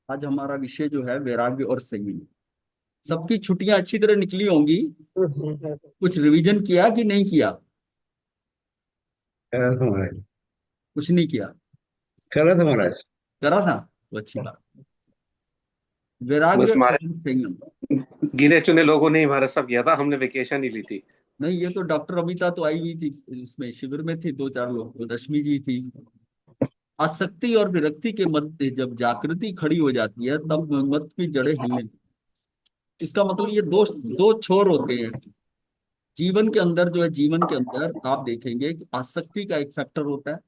आज हमारा विषय जो है वैराग्य और संयम। सबकी छुट्टियां अच्छी तरह निकली होंगी। कुछ रिवीजन किया कि नहीं किया? करा था महाराज। कुछ नहीं किया? करा था महाराज। करा था तो अच्छी बात। वैराग्य बस और हमारे संयम। गिने चुने लोगों ने ही हमारा सब किया था, हमने वेकेशन ही ली थी। नहीं, ये तो डॉक्टर अमिता तो आई हुई थी, इसमें शिविर में थी, दो चार लोग, तो रश्मि जी थी। आसक्ति और विरक्ति के मध्य जब जागृति खड़ी हो जाती है तब मत की जड़ें हिलने लगती हैं। इसका मतलब ये दो दो छोर होते हैं जीवन के अंदर। जो है जीवन के अंदर आप देखेंगे कि आसक्ति का एक फैक्टर होता है,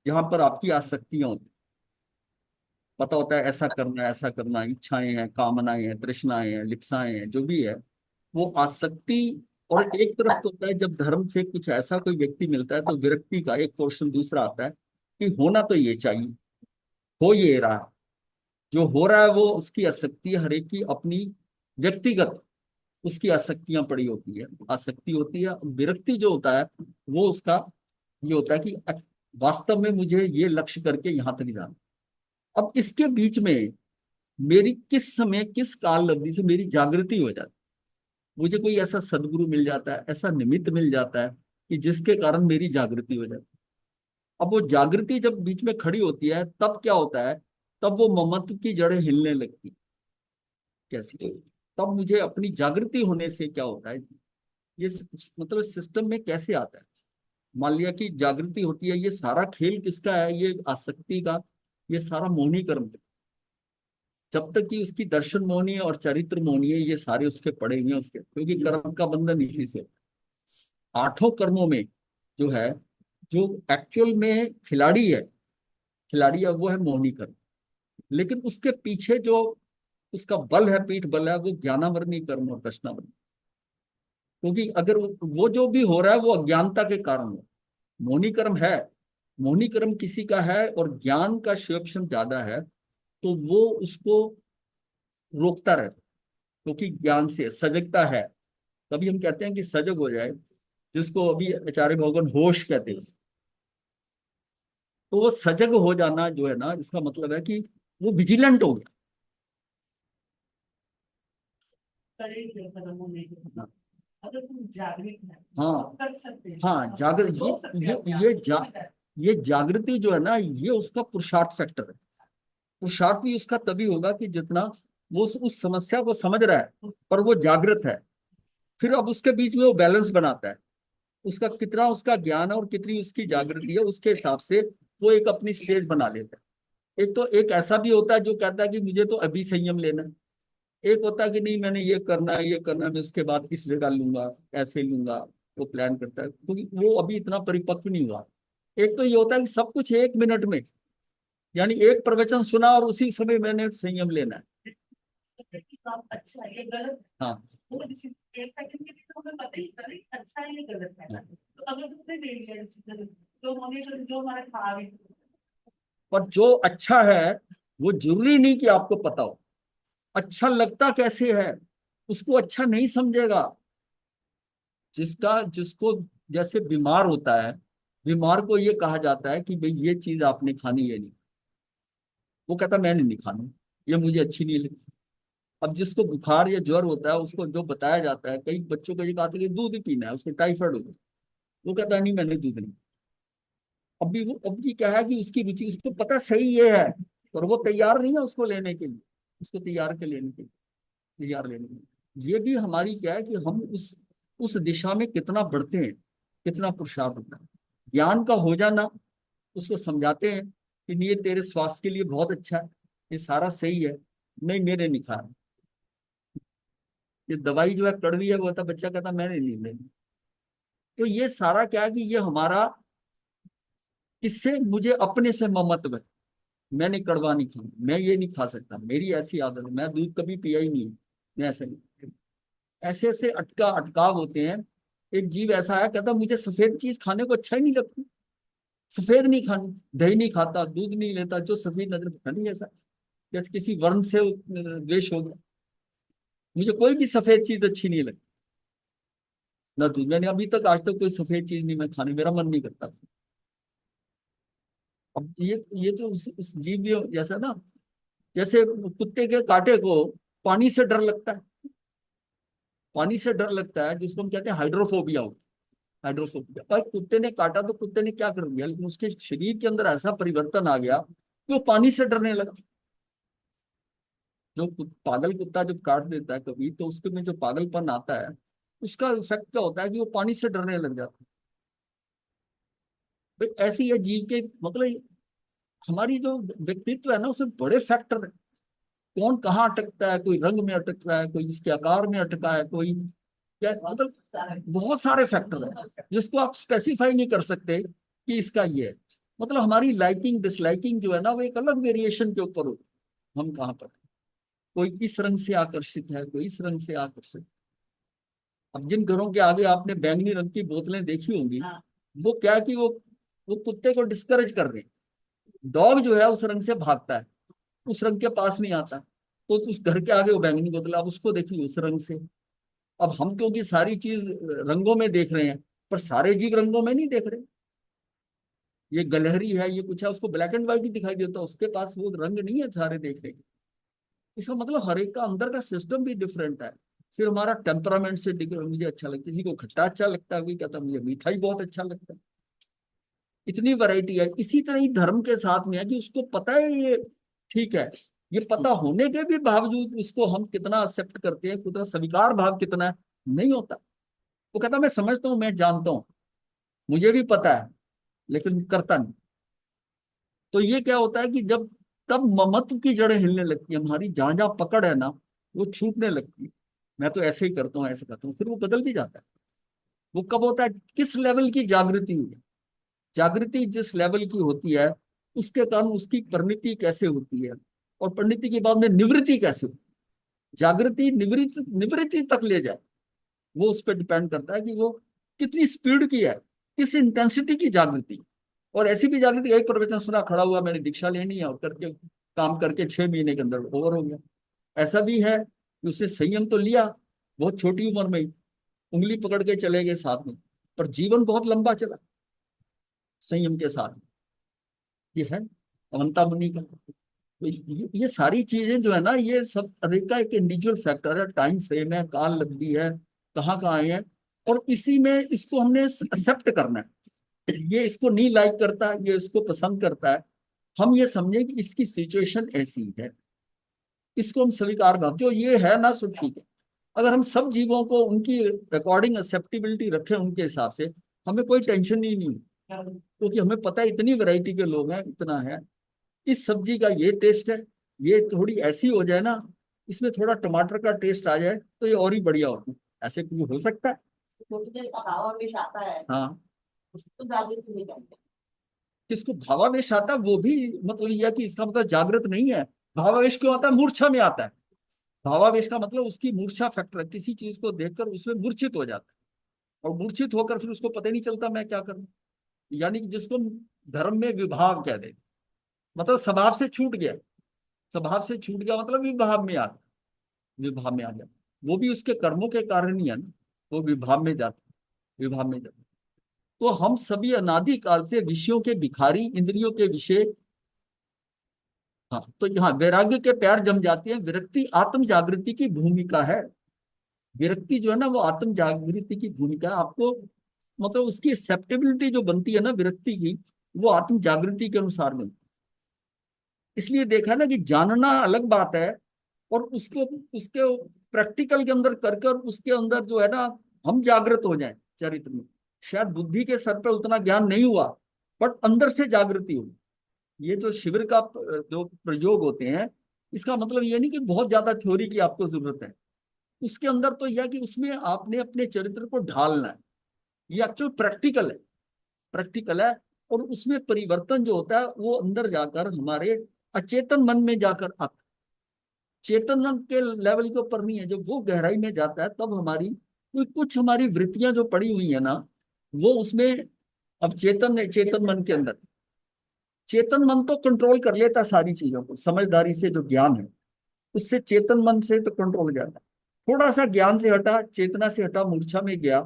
जहां पर आपकी आसक्तियां होती हैं। पता होता है ऐसा करना, इच्छाएं हैं, कामनाएं हैं, तृष्णाएं हैं, लिप्साएं हैं, जो भी है वो आसक्ति। और एक तरफ तो होता है जब धर्म से कुछ ऐसा कोई व्यक्ति मिलता है तो विरक्ति का एक पोर्शन दूसरा आता है कि होना तो ये चाहिए, हो ये रहा। जो हो रहा है वो उसकी आसक्ति है, हर एक की अपनी व्यक्तिगत उसकी आसक्तियां पड़ी होती है, आसक्ति होती है। विरक्ति जो होता है वो उसका ये होता है कि वास्तव में मुझे ये लक्ष्य करके यहां तक जाना। अब इसके बीच में मेरी किस समय किस काल अवधि से मेरी जागृति हो जाती है। मुझे कोई ऐसा सदगुरु मिल जाता है, ऐसा निमित्त मिल जाता है कि जिसके कारण मेरी जागृति हो जाती है। अब वो जागृति जब बीच में खड़ी होती है तब क्या होता है, तब वो ममत्व की जड़ें हिलने लगती हैं। कैसी? तब मुझे अपनी जागृति होने से क्या होता है, ये मतलब सिस्टम में कैसे आता है। मान लिया कि जागृति होती है, ये सारा खेल किसका है, ये आसक्ति का, ये सारा मोहिनी कर्म का। जब तक कि उसकी दर्शन मोहनी है और चरित्र मोहनी है, ये सारे उसके पड़े हुए हैं उसके, क्योंकि कर्म का बंधन इसी से। आठों कर्मों में जो है, जो एक्चुअल में खिलाड़ी है वो है मोहिनी कर्म। लेकिन उसके पीछे जो उसका बल है, पीठ बल है, वो ज्ञानावरणी कर्म और दर्शनावरणी। क्योंकि अगर वो जो भी हो रहा है वो अज्ञानता के कारण हो। मोहिनी कर्म है, मोहिनी कर्म किसी का है और ज्ञान का शिवक्षम ज्यादा है, तो वो उसको रोकता रहता है। क्योंकि ज्ञान से सजगता है, तभी हम कहते हैं कि सजग हो जाए, जिसको अभी आचार्य भगवान होश कहते हैं। तो वो सजग हो जाना जो है ना, इसका मतलब है कि वो विजिलेंट हो गया। हाँ। अगर तुम जागृत है हाँ। तो कर सकते हैं। हाँ, जागृत रोक सकते हैं अपने ये आप को, ये जागृति जो है ना, ये उसका पुरुषार्थ फैक्टर है। पुरुषार्थ भी उसका तभी होगा कि जितना वो उस समस्या को समझ रहा है पर वो जागृत है। फिर अब उसके बीच में वो बैलेंस बनाता है, उसका कितना उसका ज्ञान है और कितनी उसकी जागृति है, उसके हिसाब से वो एक अपनी स्टेज बना लेता है। एक तो एक ऐसा भी होता है जो कहता है कि मुझे तो अभी संयम लेना है। एक होता है कि नहीं, मैंने ये करना है, मैं उसके बाद इस जगह लूंगा, ऐसे लूंगा। वो प्लान करता है क्योंकि वो अभी इतना परिपक्व नहीं हुआ। एक तो ये होता है कि सब कुछ 1 मिनट में, यानी एक प्रवचन सुना और उसी समय मैंने संयम लेना है। कि काम अच्छा है ये गलत है। हाँ। वो डिसीजन एक सेकंड के लिए तो हमें पता ही था नहीं अच्छा है ये गलत है। हाँ। तो अगर तुमने ले लिया डिसीजन तो होने जो हमारा खा रहे पर जो अच्छा है वो जरूरी नहीं कि आपको पता हो। अच्छा लगता कैसे है, उसको अच्छा नहीं समझेगा। जिसको जैसे बीमार होता है, बीमार को ये कहा जाता है कि भाई ये चीज आपने खानी है नहीं, वो कहता मैंने नहीं खानी, ये मुझे अच्छी नहीं लगती। अब जिसको बुखार या ज्वर होता है उसको जो बताया जाता है, कई बच्चों को ये कहते हैं कि दूध ही पीना है, उसको टाइफाइड हो गया, वो कहता है नहीं मैंने दूध नहीं। अब की क्या है कि उसकी रुचि, उसको पता सही ये है, पर वो तैयार नहीं है उसको लेने के लिए, उसको तैयार के लेने के लिए, तैयार लेने के लिए। ये भी हमारी क्या है कि हम उस दिशा में कितना बढ़ते हैं, कितना पुरुषार्थ होता है। ज्ञान का हो जाना, उसको समझाते हैं कि नहीं ये तेरे स्वास्थ्य के लिए बहुत अच्छा है, ये सारा सही है, नहीं मेरे नहीं खा, ये दवाई जो है कड़वी है, वो होता बच्चा कहता मैंने नहीं लेनी। तो ये सारा क्या है कि ये हमारा, इससे मुझे अपने से ममत्व है। मैं नहीं, कड़वा नहीं खाऊंगा, मैं ये नहीं खा सकता, मेरी ऐसी आदत है, मैं दूध कभी पिया ही नहीं, मैं ऐसे नहीं। ऐसे ऐसे अटकाव होते हैं। एक जीव ऐसा है कहता मुझे सफेद चीज खाने को अच्छा ही नहीं लगती, सफेद नहीं खानी, दही नहीं खाता, दूध नहीं लेता, जो सफेद नजर, पता नहीं ऐसा जैसे किसी वर्ण से द्वेष हो गया। मुझे कोई भी सफेद चीज अच्छी नहीं लगती, ना दूध, मैंने अभी तक आज तक कोई सफेद चीज नहीं मैं खाने, मेरा मन नहीं करता। अब ये जो उस जीव भी जैसा ना, जैसे कुत्ते के कांटे को पानी से डर लगता है, पानी से डर लगता है, जिसको हम कहते हैं हाइड्रोफोबिया। हाइड्रोफोबिया, भाई कुत्ते ने काटा तो कुत्ते ने क्या कर दिया, लेकिन उसके शरीर के अंदर ऐसा परिवर्तन आ गया कि वो पानी से डरने लगा। जो पागल कुत्ता जब काट देता है कभी, तो उसके में जो पागलपन आता है, उसका इफेक्ट क्या होता है कि वो पानी से डरने लग जाता है। भाई ऐसी है जीव के, मतलब हमारी जो व्यक्तित्व है ना, उसमें बड़े फैक्टर है। कौन कहाँ अटकता है, कोई रंग में अटक रहा है, कोई इसके आकार में अटका है, कोई क्या, मतलब बहुत सारे फैक्टर हैं जिसको आप स्पेसिफाई नहीं कर सकते कि इसका ये है। मतलब हमारी लाइकिंग डिसलाइकिंग जो है ना, वो एक अलग वेरिएशन के ऊपर होती है, हम कहाँ पर, कोई इस रंग से आकर्षित है, कोई इस रंग से आकर्षित। अब जिन घरों के आगे आपने बैंगनी रंग की बोतलें देखी होंगी, वो क्या है कि वो कुत्ते को डिस्करेज कर रहे हैं। डॉग जो है उस रंग से भागता है, उस रंग के पास नहीं आता। तो उस घर के आगे वो बैंगनी बोतल, आप उसको देखिए उस रंग से। अब हम क्योंकि सारी चीज रंगों में देख रहे हैं, पर सारे जीव रंगों में नहीं देख रहे। ये गलहरी है, ये कुछ है, उसको ब्लैक एंड व्हाइट ही दिखाई देता है, उसके पास वो रंग नहीं है सारे देखने के। इसका मतलब हर एक का अंदर का सिस्टम भी डिफरेंट है। फिर हमारा टेम्परामेंट से मुझे अच्छा लगता है, किसी को खट्टा अच्छा लगता है, कोई कहता है मुझे मीठा ही बहुत अच्छा लगता है। इतनी वैरायटी है। इसी तरह ही धर्म के साथ में है कि उसको पता है ये ठीक है, ये पता होने के भी बावजूद उसको हम कितना एक्सेप्ट करते हैं, कितना स्वीकार भाव कितना है, नहीं होता। वो कहता मैं समझता हूँ, मैं जानता हूँ, मुझे भी पता है, लेकिन करता नहीं। तो ये क्या होता है कि जब तब ममत्व की जड़ें हिलने लगती है, हमारी जहां जहां पकड़ है ना, वो छूटने लगती है। मैं तो ऐसे ही करता हूँ, ऐसे करता हूँ, फिर वो बदल भी जाता है। वो कब होता है, किस लेवल की जागृति हुई है। जागृति जिस लेवल की होती है, उसके कारण उसकी परिणति कैसे होती है, और परिणति के बाद में निवृत्ति कैसे होती है। जागृति निवृत्ति निवृत्ति तक ले जाए, वो उस पर डिपेंड करता है कि वो कितनी स्पीड की है, किस इंटेंसिटी की जागृति। और ऐसी भी जागृति, एक प्रवचन सुना, खड़ा हुआ, मैंने दीक्षा लेनी है, और करके काम करके 6 महीने के अंदर ओवर हो गया। ऐसा भी है कि उसने संयम तो लिया बहुत छोटी उम्र में ही, उंगली पकड़ के चले गए साथ में, पर जीवन बहुत लंबा चला संयम के साथ। ये है अवंता मुनि का। तो ये सारी चीजें जो है ना, ये सब हरेक का एक इंडिविजुअल फैक्टर है, टाइम फ्रेम है, काल लग्दी है, कहाँ कहाँ आए हैं, और इसी में इसको हमने एक्सेप्ट करना है। ये इसको नहीं लाइक करता, ये इसको पसंद करता है, हम ये समझे कि इसकी सिचुएशन ऐसी है, इसको हम स्वीकार कर, जो ये है ना सो ठीक है। अगर हम सब जीवों को उनकी अकॉर्डिंग एक्सेप्टेबिलिटी रखें उनके हिसाब से, हमें कोई टेंशन ही नहीं, क्योंकि हमें पता है इतनी वैरायटी के लोग हैं, इतना है। इस सब्जी का ये टेस्ट है, ये थोड़ी ऐसी हो जाए ना, इसमें थोड़ा टमाटर का टेस्ट आ जाए तो ये और ही बढ़िया होती है। ऐसे कुछ हो सकता है? थोड़ी देर का भावावेश आता है, हाँ। उसको जागृति नहीं कहते। किसको भावावेश आता है, वो भी मतलब यह है कि इसका मतलब जागृत नहीं है। भावावेश क्यों आता है, मूर्छा में आता है। भावावेश का मतलब उसकी मूर्छा फैक्टर है, किसी चीज को देखकर उसमें मूर्छित हो जाता है, और मूर्छित होकर फिर उसको पता ही नहीं चलता मैं क्या करूं। यानी कि जिसको हम धर्म में विभाव कह देते, मतलब स्वभाव से छूट गया। स्वभाव से छूट गया मतलब विभाव में आ गया, विभाव में आ गया। वो भी उसके कर्मों के कारण ही है ना, वो विभाव में जाता, विभाव में जाता। तो हम सभी अनादि काल से विषयों के भिखारी, इंद्रियों के विषय। हाँ, तो यहाँ वैराग्य के पैर जम जाते हैं। विरक्ति आत्म जागृति की भूमिका है। विरक्ति जो है ना, वो आत्म जागृति की भूमिका है। आपको मतलब उसकी एक्सेप्टेबिलिटी जो बनती है ना विरक्ति की, वो आत्म जागृति के अनुसार बनती है। इसलिए देखा ना कि जानना अलग बात है, और उसको उसके प्रैक्टिकल के अंदर कर कर उसके अंदर जो है ना, हम जागृत हो जाएं चरित्र में। शायद बुद्धि के स्तर पर उतना ज्ञान नहीं हुआ, बट अंदर से जागृति हुई। ये जो शिविर का जो प्रयोग होते हैं, इसका मतलब ये नहीं कि बहुत ज्यादा थ्योरी की आपको जरूरत है। उसके अंदर तो यह कि उसमें आपने अपने चरित्र को ढालना है। ये एक्चुअल प्रैक्टिकल है, प्रैक्टिकल है। और उसमें परिवर्तन जो होता है वो अंदर जाकर हमारे अचेतन मन में जाकर आता है। चेतन मन के लेवल के ऊपर नहीं है, जब वो गहराई में जाता है तब हमारी कोई कुछ हमारी वृत्तियां जो पड़ी हुई है ना, वो उसमें, अब चेतन चेतन मन के अंदर, चेतन मन तो कंट्रोल कर लेता है सारी चीजों को, समझदारी से जो ज्ञान है उससे चेतन मन से तो कंट्रोल हो जाता है। थोड़ा सा ज्ञान से हटा, चेतना से हटा, मूर्छा में गया,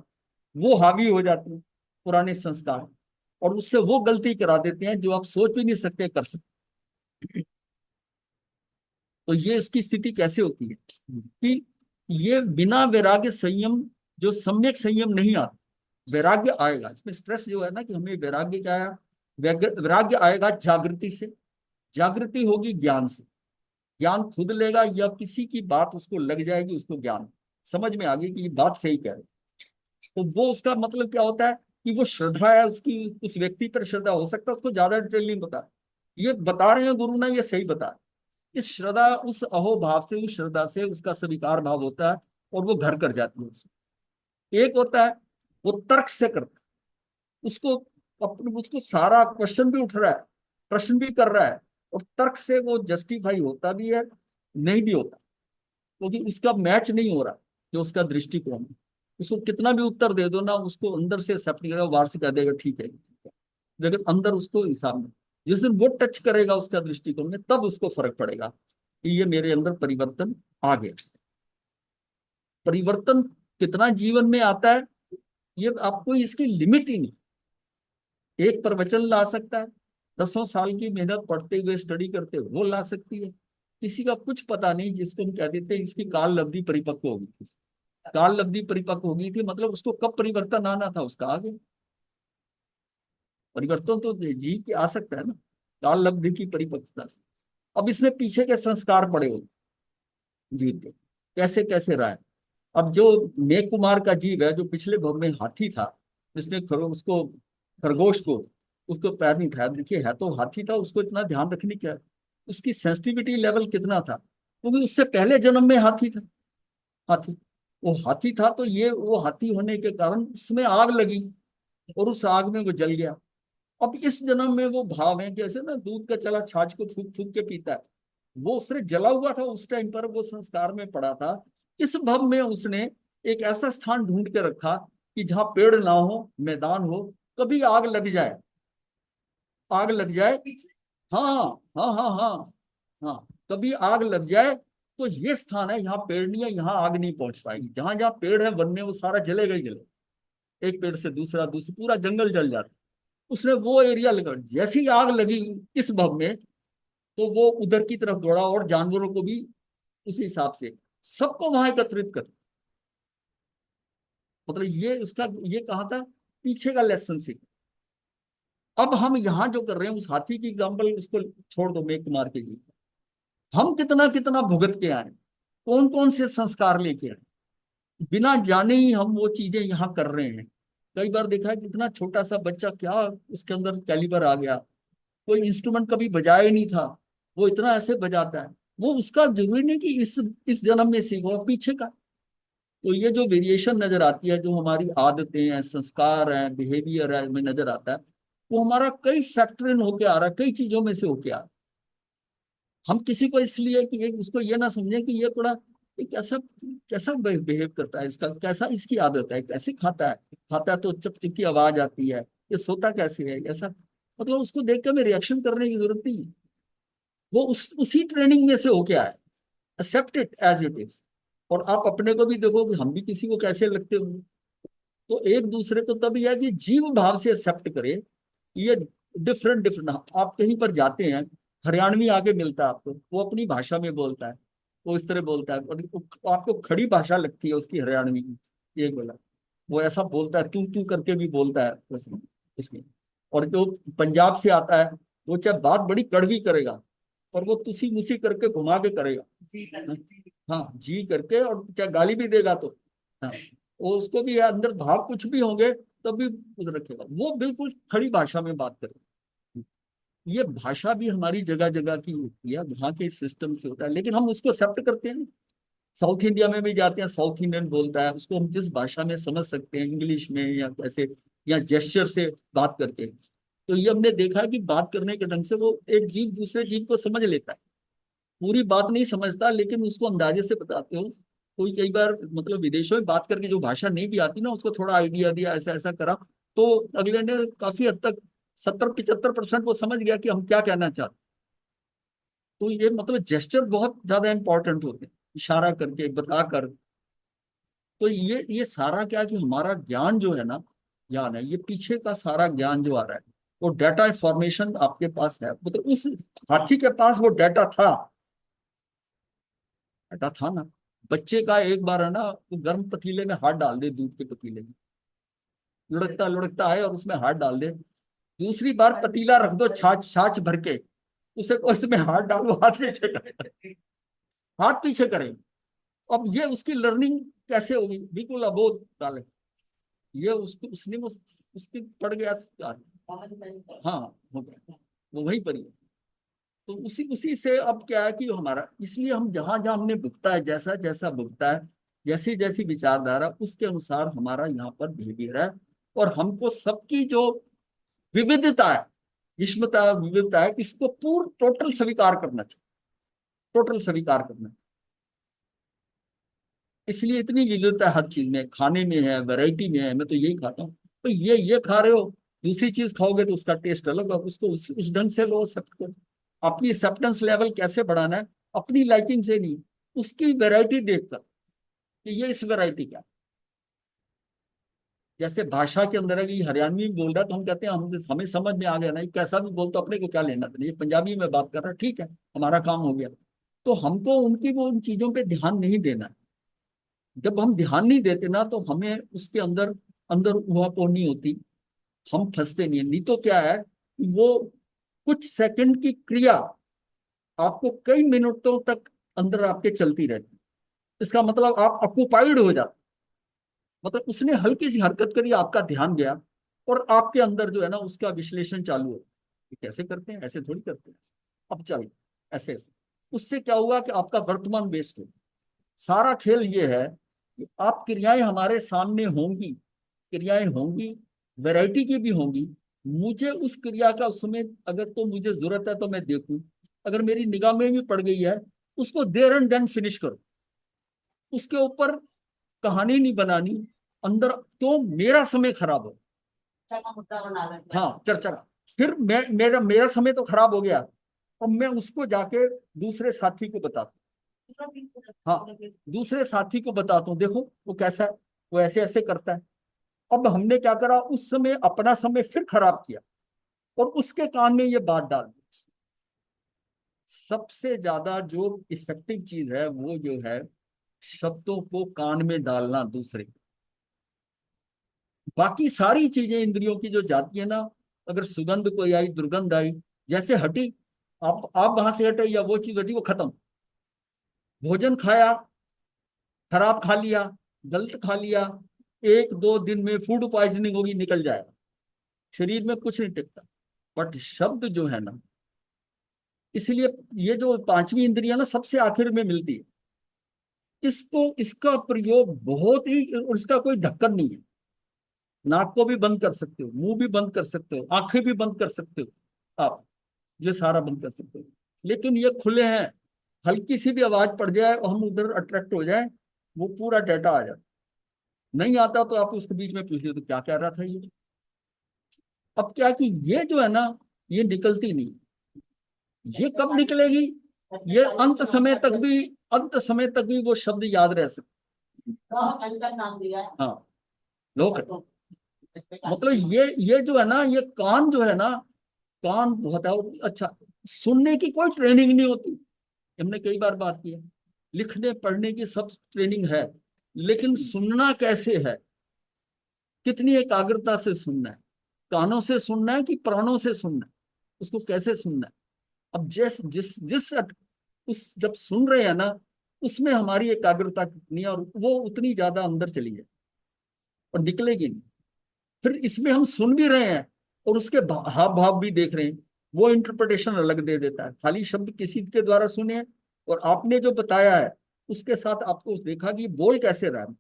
वो हावी हो जाते हैं पुराने संस्कार, और उससे वो गलती करा देते हैं जो आप सोच भी नहीं सकते कर सकते। तो ये इसकी स्थिति कैसे होती है कि ये बिना वैराग्य संयम, जो सम्यक संयम नहीं आता, वैराग्य आएगा इसमें स्ट्रेस जो है ना कि हमें वैराग्य क्या है, वैराग्य आएगा जागृति से, जागृति होगी ज्ञान से, ज्ञान खुद लेगा या किसी की बात उसको लग जाएगी, उसको ज्ञान समझ में आ गई कि ये बात सही कह रहे, तो वो उसका मतलब क्या होता है कि वो श्रद्धा है उसकी, उस व्यक्ति पर श्रद्धा, हो सकता है उसको ज्यादा डिटेल नहीं बता, ये बता रहे हैं गुरु ना, ये सही बता, इस श्रद्धा, उस अहोभाव से, उस श्रद्धा से उसका स्वीकार भाव होता है और वो घर कर जाती है उसमें। एक होता है वो तर्क से करता है, उसको अपने, उसको सारा क्वेश्चन भी उठ रहा है, प्रश्न भी कर रहा है, और तर्क से वो जस्टिफाई होता भी है, नहीं भी होता, क्योंकि उसका मैच नहीं हो रहा जो उसका दृष्टिकोण है, उसको कितना भी उत्तर दे दो ना, उसको अंदर से एक्सेप्ट नहीं करेगा, बाहर से कह देगा ठीक है, लेकिन अंदर उसको हिसाब में, जिस दिन वो टच करेगा उसका दृष्टिकोण में, तब उसको फर्क पड़ेगा कि ये मेरे अंदर परिवर्तन आ गया। परिवर्तन कितना जीवन में आता है, ये आपको इसकी लिमिट ही नहीं, एक प्रवचन ला सकता है, 10 साल की मेहनत पढ़ते हुए स्टडी करते हुए वो ला सकती है, किसी का कुछ पता नहीं, जिसको हम कह देते हैं इसकी काल लब्धि परिपक्व होगी थी, काल लब्धि परिपक्व होगी थी, मतलब उसको कब परिवर्तन आना था उसका आगे, परिवर्तन तो जीव के आ सकता है ना काल लब्धि की परिपक्वता से। अब इसमें पीछे के संस्कार पड़े हो जीव के, कैसे कैसे रहा है। अब जो मेघ कुमार का जीव है, जो पिछले भव में हाथी था, जिसने उसको खरगोश को उसको पैर नहीं उठाया, देखिए है तो हाथी था, उसको इतना ध्यान रखने क्या, उसकी सेंसिटिविटी लेवल कितना था, क्योंकि उससे पहले जन्म में हाथी था, हाथी, वो हाथी था, तो ये वो हाथी होने के कारण उसमें आग लगी और उस आग में वो जल गया। अब इस जन्म में वो भाव है, जैसे ना दूध का चला छाछ को फूक फूक के पीता है, वो उसने जला हुआ था उस टाइम पर, वो संस्कार में पड़ा था, इस भव में उसने एक ऐसा स्थान ढूंढ के रखा कि जहां पेड़ ना हो, मैदान हो, कभी आग लग जाए, आग लग जाए, हाँ हाँ हाँ हाँ हाँ, कभी आग लग जाए तो ये स्थान है, यहाँ पेड़ नहीं है, यहाँ आग नहीं पहुंच पाएगी, जहां जहां पेड़ है वन में वो सारा जलेगा ही जलेगा, एक पेड़ से दूसरा, दूसरा पूरा जंगल जल जाता, उसने वो एरिया लगा, जैसी आग लगी इस भव में, तो वो उधर की तरफ दौड़ा और जानवरों को भी उसी हिसाब से सबको वहां एकत्रित कर, मतलब ये उसका, ये कहा था पीछे का लेसन सीख। अब हम यहाँ जो कर रहे हैं, उस हाथी की एग्जाम्पल उसको छोड़ दो, मेघ कुमार के जी, हम कितना कितना भुगत के आए, कौन कौन से संस्कार लेके आए, बिना जाने ही हम वो चीजें यहाँ कर रहे हैं। कई बार देखा है कितना छोटा सा बच्चा, क्या उसके अंदर कैलिबर आ गया, कोई इंस्ट्रूमेंट कभी बजाया ही नहीं था, वो इतना ऐसे बजाता है, वो उसका जरूरी नहीं कि इस जन्म में सीखो, पीछे का। तो ये जो वेरिएशन नजर आती है, जो हमारी आदतें हैं, संस्कार हैं, बिहेवियर है, में नजर आता है, वो हमारा कई फैक्टर इन होके आ रहा है, कई चीजों में से होके आ रहा है। हम किसी को इसलिए कि उसको ये ना समझें कि ये थोड़ा, ये कैसा कैसा बिहेव करता है, इसका कैसा, इसकी आदत है, कैसे खाता है, खाता है तो चप चप की आवाज आती है, ये सोता कैसे है, ऐसा, मतलब उसको देख के हमें रिएक्शन करने की जरूरत नहीं है, वो उसी ट्रेनिंग में से होके आया, accept it as it is. और आप अपने को भी देखो कि हम भी किसी को कैसे लगते होंगे, तो एक दूसरे को तभी है कि जीव भाव से एक्सेप्ट करे, ये डिफरेंट डिफरेंट, आप कहीं पर जाते हैं, हरियाणवी आके मिलता है आपको, वो अपनी भाषा में बोलता है, वो इस तरह बोलता है, और आपको खड़ी भाषा लगती है उसकी हरियाणवी की, ये बोला, वो ऐसा बोलता है, तू तू करके भी बोलता है उसमें। और जो पंजाब से आता है, वो चाहे बात बड़ी कड़वी करेगा, और वो तुसी मुसी करके घुमा के करेगा, हाँ जी करके, और चाहे गाली भी देगा तो, हाँ, वो उसको भी अंदर भाव कुछ भी होंगे तब भी कुछ रखेगा, वो बिल्कुल खड़ी भाषा में बात करेगा। ये भाषा भी हमारी जगह जगह की होती है, वहाँ के सिस्टम से होता है, लेकिन हम उसको एक्सेप्ट करते हैं। साउथ इंडिया में भी जाते हैं, साउथ इंडियन बोलता है, उसको हम जिस भाषा में समझ सकते हैं, इंग्लिश में या कैसे, या जेस्चर से बात करके, तो ये हमने देखा है कि बात करने के ढंग से वो एक जीव दूसरे जीव को समझ लेता है, पूरी बात नहीं समझता लेकिन उसको अंदाजे से बताते हो। कोई कई बार मतलब विदेशों में बात करके जो भाषा नहीं भी आती ना, उसको थोड़ा आइडिया दिया, ऐसा ऐसा करा, तो अगले ने काफी हद तक 70-75% वो समझ गया कि हम क्या कहना चाहते। तो ये मतलब जेस्चर बहुत ज्यादा इंपॉर्टेंट होते हैं, इशारा करके बताकर। तो ये सारा क्या कि हमारा ज्ञान जो है ना, ज्ञान है, ये पीछे का सारा ज्ञान जो आ रहा है, वो डाटा फॉर्मेशन आपके पास है, मतलब उस हाथी के पास वो डाटा था, घाटा था ना। बच्चे का एक बार है ना, वो गर्म पतीले में हाथ डाल दे, दूध के पतीले में, लुढ़कता लुढ़कता है और उसमें हाथ डाल दे। दूसरी बार पतीला रख दो छाछ छाछ भर के, उसे उसमें हाथ डालो, हाथ पीछे करे, हाथ पीछे करे। अब ये उसकी लर्निंग कैसे होगी? बिल्कुल अबोध डाले, ये उसको उसने उसकी पड़ गया। हाँ, हो गया, वो वहीं पर ही है। तो उसी उसी से अब क्या है कि हमारा, इसलिए हम जहां जहां हमने भुगता है, जैसा जैसा भुगता है, जैसी जैसी विचारधारा, उसके अनुसार हमारा यहाँ पर बिहेवियर है। और हमको सबकी जो विविधता है, विषमता विविधता है, इसको पूर्ण टोटल स्वीकार करना चाहिए, टोटल स्वीकार करना। इसलिए इतनी विविधता है हर चीज में, खाने में है, वैरायटी में है। मैं तो यही खाता हूँ। तो ये खा रहे हो, दूसरी चीज खाओगे तो उसका टेस्ट अलग होगा, उसको उस ढंग से लो सकते हो। अपनी एक्सेप्टेंस लेवल कैसे बढ़ाना है? अपनी लाइकिंग से नहीं, उसकी वैरायटी देखकर कि ये इस वैरायटी का। जैसे भाषा के अंदर है, कि हरियाणवी बोल रहा है तो हम कहते हैं हमें समझ में आ गया ना, ये कैसा भी बोलता, अपने को क्या लेना था, ये पंजाबी में बात कर रहा है, ठीक है, हमारा काम हो गया। तो हमको उनकी वो उन चीजों पे ध्यान नहीं देना है। जब हम ध्यान नहीं देते ना, तो हमें उसके अंदर अंदर उहापोह नहीं होती, हम फंसते नहीं है। नहीं तो क्या है, वो कुछ सेकंड की क्रिया आपको कई मिनटों तक अंदर आपके चलती रहती है। इसका मतलब आप ऑक्युपाइड हो जाते, मतलब उसने हल्की सी हरकत करी, आपका ध्यान गया, और आपके अंदर जो है ना, उसका विश्लेषण चालू हो। ये कैसे करते हैं, ऐसे थोड़ी करते हैं, अब चल ऐसे ऐसे। उससे क्या हुआ कि आपका वर्तमान वेस्ट हो। सारा खेल ये है कि आप क्रियाएं हमारे सामने होंगी, क्रियाएं होंगी, वैरायटी की भी होंगी। मुझे उस क्रिया का उसमें अगर तो मुझे जरूरत है तो मैं देखूं, अगर मेरी निगाह में भी पड़ गई है, उसको देर एंड देन फिनिश करो। उसके ऊपर कहानी नहीं बनानी अंदर, तो मेरा समय खराब हो। का मुद्दा बना लेते हैं। हाँ, चर्चा का। फिर मेरा मेरा समय तो खराब हो गया, अब मैं उसको जाके दूसरे साथी को बताता हूँ। हाँ, दूसरे साथी को बताता हूँ, देखो वो कैसा है, वो ऐसे ऐसे करता है। अब हमने क्या करा, उस समय अपना समय फिर खराब किया, और उसके कान में ये बात डाल दी। सबसे ज्यादा जो इफेक्टिव चीज है, वो जो है शब्दों को कान में डालना दूसरे। बाकी सारी चीजें इंद्रियों की जो जाती है ना, अगर सुगंध कोई आई, दुर्गंध आई, जैसे हटी, आप वहां से हटे या वो चीज हटी, वो खत्म। भोजन खाया, खराब खा लिया, गलत खा लिया, 1-2 दिन में फूड पॉइजनिंग होगी, निकल जाएगा, शरीर में कुछ नहीं टिकता। बट शब्द जो है ना, इसलिए ये जो पांचवी इंद्रियां ना सबसे आखिर में मिलती है। इसको, इसका प्रयोग बहुत ही, और इसका कोई ढक्कन नहीं है। नाक को भी बंद कर सकते हो, मुंह भी बंद कर सकते हो, आंखें भी बंद कर सकते हो आप, ये सारा बंद कर सकते हो। लेकिन ये खुले हैं, हल्की सी भी आवाज पड़ जाए और हम उधर अट्रैक्ट हो जाए, वो पूरा डाटा आ जाता। नहीं आता तो आप उसके बीच में पूछ लो तो क्या कह रहा था ये। अब क्या कि ये जो है ना, ये निकलती नहीं। ये कब निकलेगी? ये अंत समय तक भी, अंत समय तक भी वो शब्द याद रह सकते। नाम दिया है। हाँ, लोग, मतलब ये जो है ना, ये कान जो है ना, कान बहुत है। और अच्छा, सुनने की कोई ट्रेनिंग नहीं होती, हमने कई बार बात की है। लिखने पढ़ने की सब ट्रेनिंग है, लेकिन सुनना कैसे है, कितनी एकाग्रता से सुनना है, कानों से सुनना है कि प्राणों से सुनना है, उसको कैसे सुनना है। अब जिस जिस जिस उस जब सुन रहे हैं ना, उसमें हमारी एकाग्रता कितनी है, और वो उतनी ज्यादा अंदर चली है और निकलेगी नहीं। फिर इसमें हम सुन भी रहे हैं और उसके हाव भाव भी देख रहे हैं, वो इंटरप्रिटेशन अलग दे देता है। खाली शब्द किसी के द्वारा सुने और आपने जो बताया है उसके साथ आपको देखा कि ये बोल कैसे रहा है,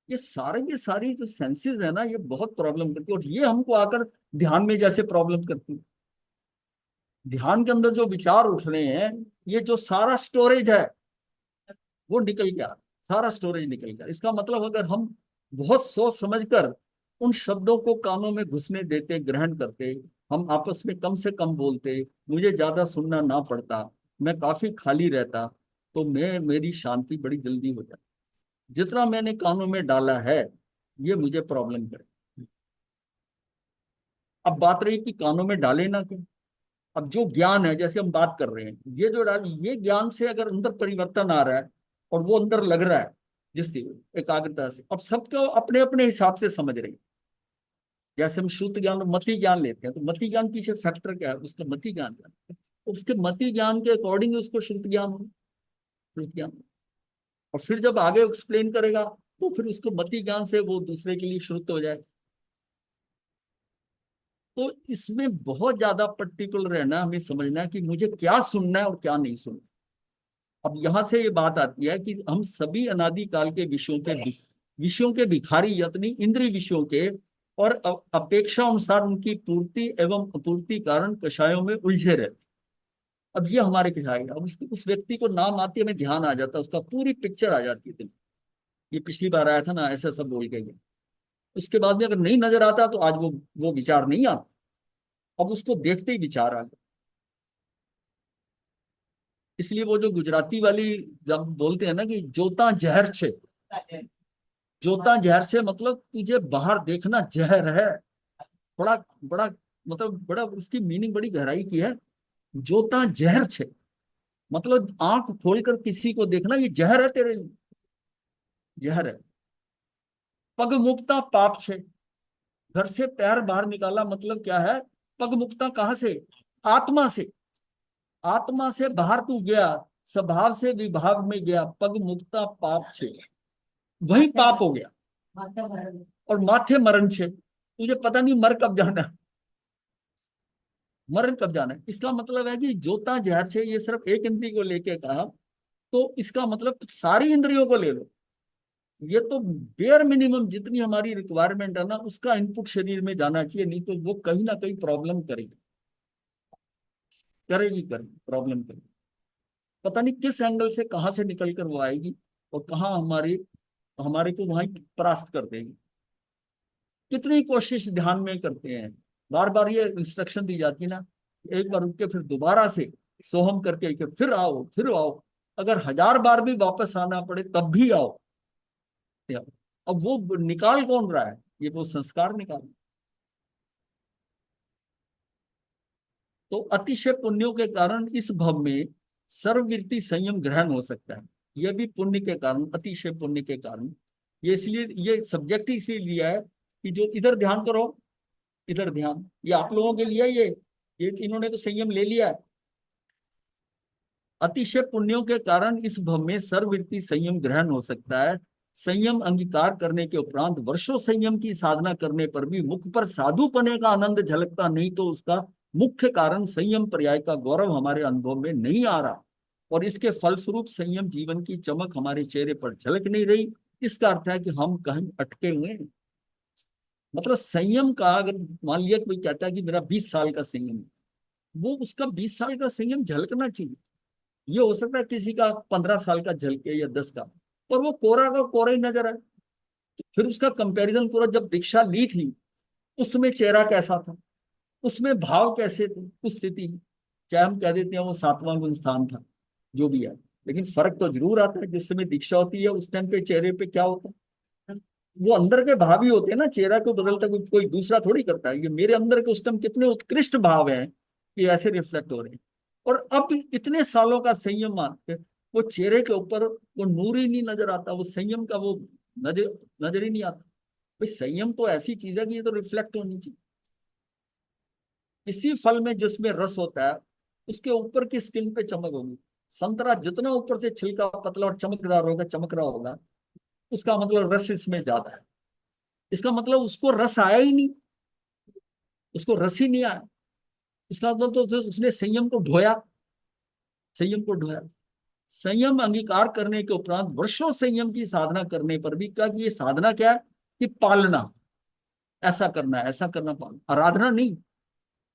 ये सारे ये सारी जो सेंसेस है ना, ये बहुत प्रॉब्लम करती है। और ये हमको आकर ध्यान में जैसे प्रॉब्लम करती है। ध्यान के अंदर जो विचार उठ रहे हैं, ये जो सारा स्टोरेज है वो निकल गया, सारा स्टोरेज निकल गया। इसका मतलब अगर हम बहुत सोच समझकर उन शब्दों को कानों में घुसने देते, ग्रहण करते, हम आपस में कम से कम बोलते, मुझे ज्यादा सुनना ना पड़ता, मैं काफी खाली रहता, तो मेरी शांति बड़ी जल्दी हो जाती। जितना मैंने कानों में डाला है, ये मुझे प्रॉब्लम करे। अब बात रही कि कानों में डाले ना क्यों। अब जो ज्ञान है, जैसे हम बात कर रहे हैं, ये जो ये ज्ञान से अगर अंदर परिवर्तन आ रहा है और वो अंदर लग रहा है जिससे एकाग्रता से, अब सबको अपने अपने हिसाब से समझ रहे हैं। जैसे हम शुद्ध ज्ञान और मति ज्ञान लेते हैं, तो मति ज्ञान पीछे फैक्टर क्या है, उसका मति ज्ञान क्या है, उसके मति ज्ञान के अकॉर्डिंग उसको शुद्ध ज्ञान हो, शुद्ध ज्ञान। और फिर जब आगे एक्सप्लेन करेगा तो फिर उसको मति ज्ञान से वो दूसरे के लिए शुद्ध हो जाए। तो इसमें बहुत ज्यादा पर्टिकुलर रहना, हमें समझना है कि मुझे क्या सुनना है और क्या नहीं सुनना। अब यहां से ये बात आती है कि हम सभी अनादिकाल के विषयों के भिखारी, यानी इंद्रिय विषयों के, और अपेक्षा अनुसार उनकी पूर्ति एवं अपूर्ति कारण कषायों में उलझे रहते। अब ये हमारे कषाय है। अब उस व्यक्ति को नाम आते हमें ध्यान आ जाता है, उसका पूरी पिक्चर आ जाती है। ये पिछली बार आया था ना, ऐसा सब बोल के गया। उसके बाद में अगर नहीं नजर आता तो आज वो विचार नहीं आता। अब उसको देखते ही विचार आ गया। इसलिए वो जो गुजराती वाली जब बोलते हैं ना कि जोता जहर छे, जोता जहर से मतलब तुझे बाहर देखना जहर है। बड़ा बड़ा मतलब बड़ा उसकी मीनिंग बड़ी गहराई की है। जोता जहर छे मतलब आंख खोलकर किसी को देखना ये जहर है तेरे लिए, जहर है। पग मुक्ता पाप छे, घर से पैर बाहर निकाला मतलब क्या है, पग मुक्ता कहां से, आत्मा से। आत्मा से बाहर तू गया, स्वभाव से विभाग में गया, पग मुक्ता पाप छे, वही पाप हो गया। और माथे मरण छे, तुझे पता नहीं मर कब जाना है, मरण कब जाना है। इसका मतलब है कि जोता जहर छे, ये सिर्फ एक इंद्रिय को लेके कहा, तो इसका मतलब सारी इंद्रियों को ले लो। ये तो बेयर मिनिमम जितनी हमारी रिक्वायरमेंट है ना, उसका इनपुट शरीर में जाना चाहिए, नहीं तो वो कहीं ना कहीं प्रॉब्लम करेगी, करेगी प्रॉब्लम करेगी। पता नहीं किस एंगल से कहाँ से निकल कर वो आएगी और कहाँ हमारे हमारे को वहां परास्त कर देगी। कितनी कोशिश ध्यान में करते हैं, बार बार ये इंस्ट्रक्शन दी जाती है ना, एक बार रुक के फिर दोबारा से सोहम करके कि फिर आओ फिर आओ। अगर 1000 बार भी वापस आना पड़े तब भी आओ। अब वो निकाल कौन रहा है, ये वो संस्कार निकाल। तो अतिशय पुण्यों के कारण इस भव में सर्ववृत्ति संयम ग्रहण हो सकता है। यह भी पुण्य के कारण, अतिशय पुण्य के कारण। ये इसलिए ये सब्जेक्ट इसलिए लिया है कि जो इधर ध्यान करो, इधर ध्यान, ये आप लोगों के लिए ये इन्होंने तो संयम ले लिया है। अतिशय पुण्यों के कारण इस भव में सर्ववृत्ति संयम ग्रहण हो सकता है। संयम अंगीकार करने के उपरांत वर्षों संयम की साधना करने पर भी मुख पर साधुपने का आनंद झलकता नहीं, तो उसका मुख्य कारण संयम पर्याय का गौरव हमारे अनुभव में नहीं आ रहा, और इसके फलस्वरूप संयम जीवन की चमक हमारे चेहरे पर झलक नहीं रही। इसका अर्थ है कि हम कहीं अटके हुए हैं। मतलब संयम का, अगर मान लिया कोई कहता है कि मेरा 20 साल का संयम है, वो उसका 20 साल का संयम झलकना चाहिए। ये हो सकता है किसी का 15 साल का झलके या 10 का, और वो कोरा का कोरा ही नजर आए। फिर उसका कंपैरिजन करो, जब दीक्षा ली थी उसमें चेहरा कैसा था, उसमें भाव कैसे थे उस स्थिति में। चाहे हम कह देते हैं वो 7वां गुण स्थान था, जो भी है, लेकिन फर्क तो जरूर आता है। जिस समय दीक्षा होती है उस टाइम पे चेहरे पे क्या होता है, वो अंदर के भाव ही होते हैं ना। चेहरा को बदलता कोई दूसरा थोड़ी करता है। ये मेरे अंदर के उस टाइम कितने उत्कृष्ट भाव हैं कि ऐसे रिफ्लेक्ट हो रहे हैं। और अब इतने सालों का संयम मानते, वो चेहरे के ऊपर वो नूर ही नहीं नजर आता, वो संयम का वो नजर नजर ही नहीं आता। भाई संयम तो ऐसी चीज है कि ये तो रिफ्लेक्ट होनी चाहिए। इसी फल में जिसमें रस होता है उसके ऊपर की स्किन पे चमक होगी। संतरा जितना ऊपर से छिलका पतला और चमकदार होगा, चमक रहा होगा, उसका मतलब रस इसमें ज्यादा है। इसका मतलब उसको रस आया ही नहीं, उसको रस ही नहीं आया। इसका मतलब तो उसने संयम को ढोया, संयम को ढोया। संयम अंगीकार करने के उपरांत वर्षों संयम की साधना करने पर भी क्या, कि ये साधना क्या है, कि पालना, ऐसा करना है, ऐसा करना, पालना, आराधना नहीं।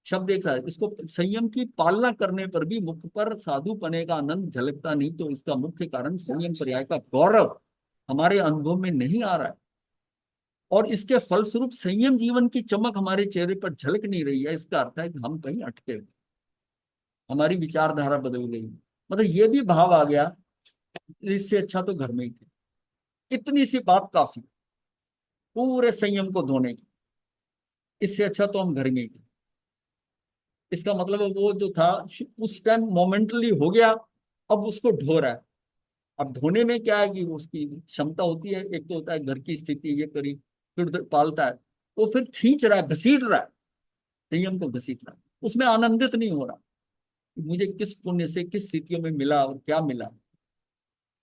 शब्द एक साथ, इसको संयम की पालना करने पर भी मुख पर साधुपने का आनंद झलकता नहीं, तो इसका मुख्य कारण संयम पर्याय का गौरव हमारे अनुभव में नहीं आ रहा है, और इसके फलस्वरूप संयम जीवन की चमक हमारे चेहरे पर झलक नहीं रही है। इसका अर्थ है कि हम कहीं अटके हुए, हमारी विचारधारा बदल गई। मतलब ये भी भाव आ गया, इससे अच्छा तो घर में ही थे। इतनी सी बात काफी पूरे संयम को धोने की, इससे अच्छा तो हम घर में ही थे। इसका मतलब वो जो था उस टाइम मोमेंटली हो गया, अब उसको ढो रहा है। अब ढोने में क्या है कि उसकी क्षमता होती है, एक तो होता है घर की स्थिति ये करी, फिर उधर पालता है, वो फिर खींच रहा है, घसीट रहा है, संयम को घसीट रहा है, उसमें आनंदित नहीं हो रहा कि मुझे किस पुण्य से किस स्थितियों में मिला और क्या मिला।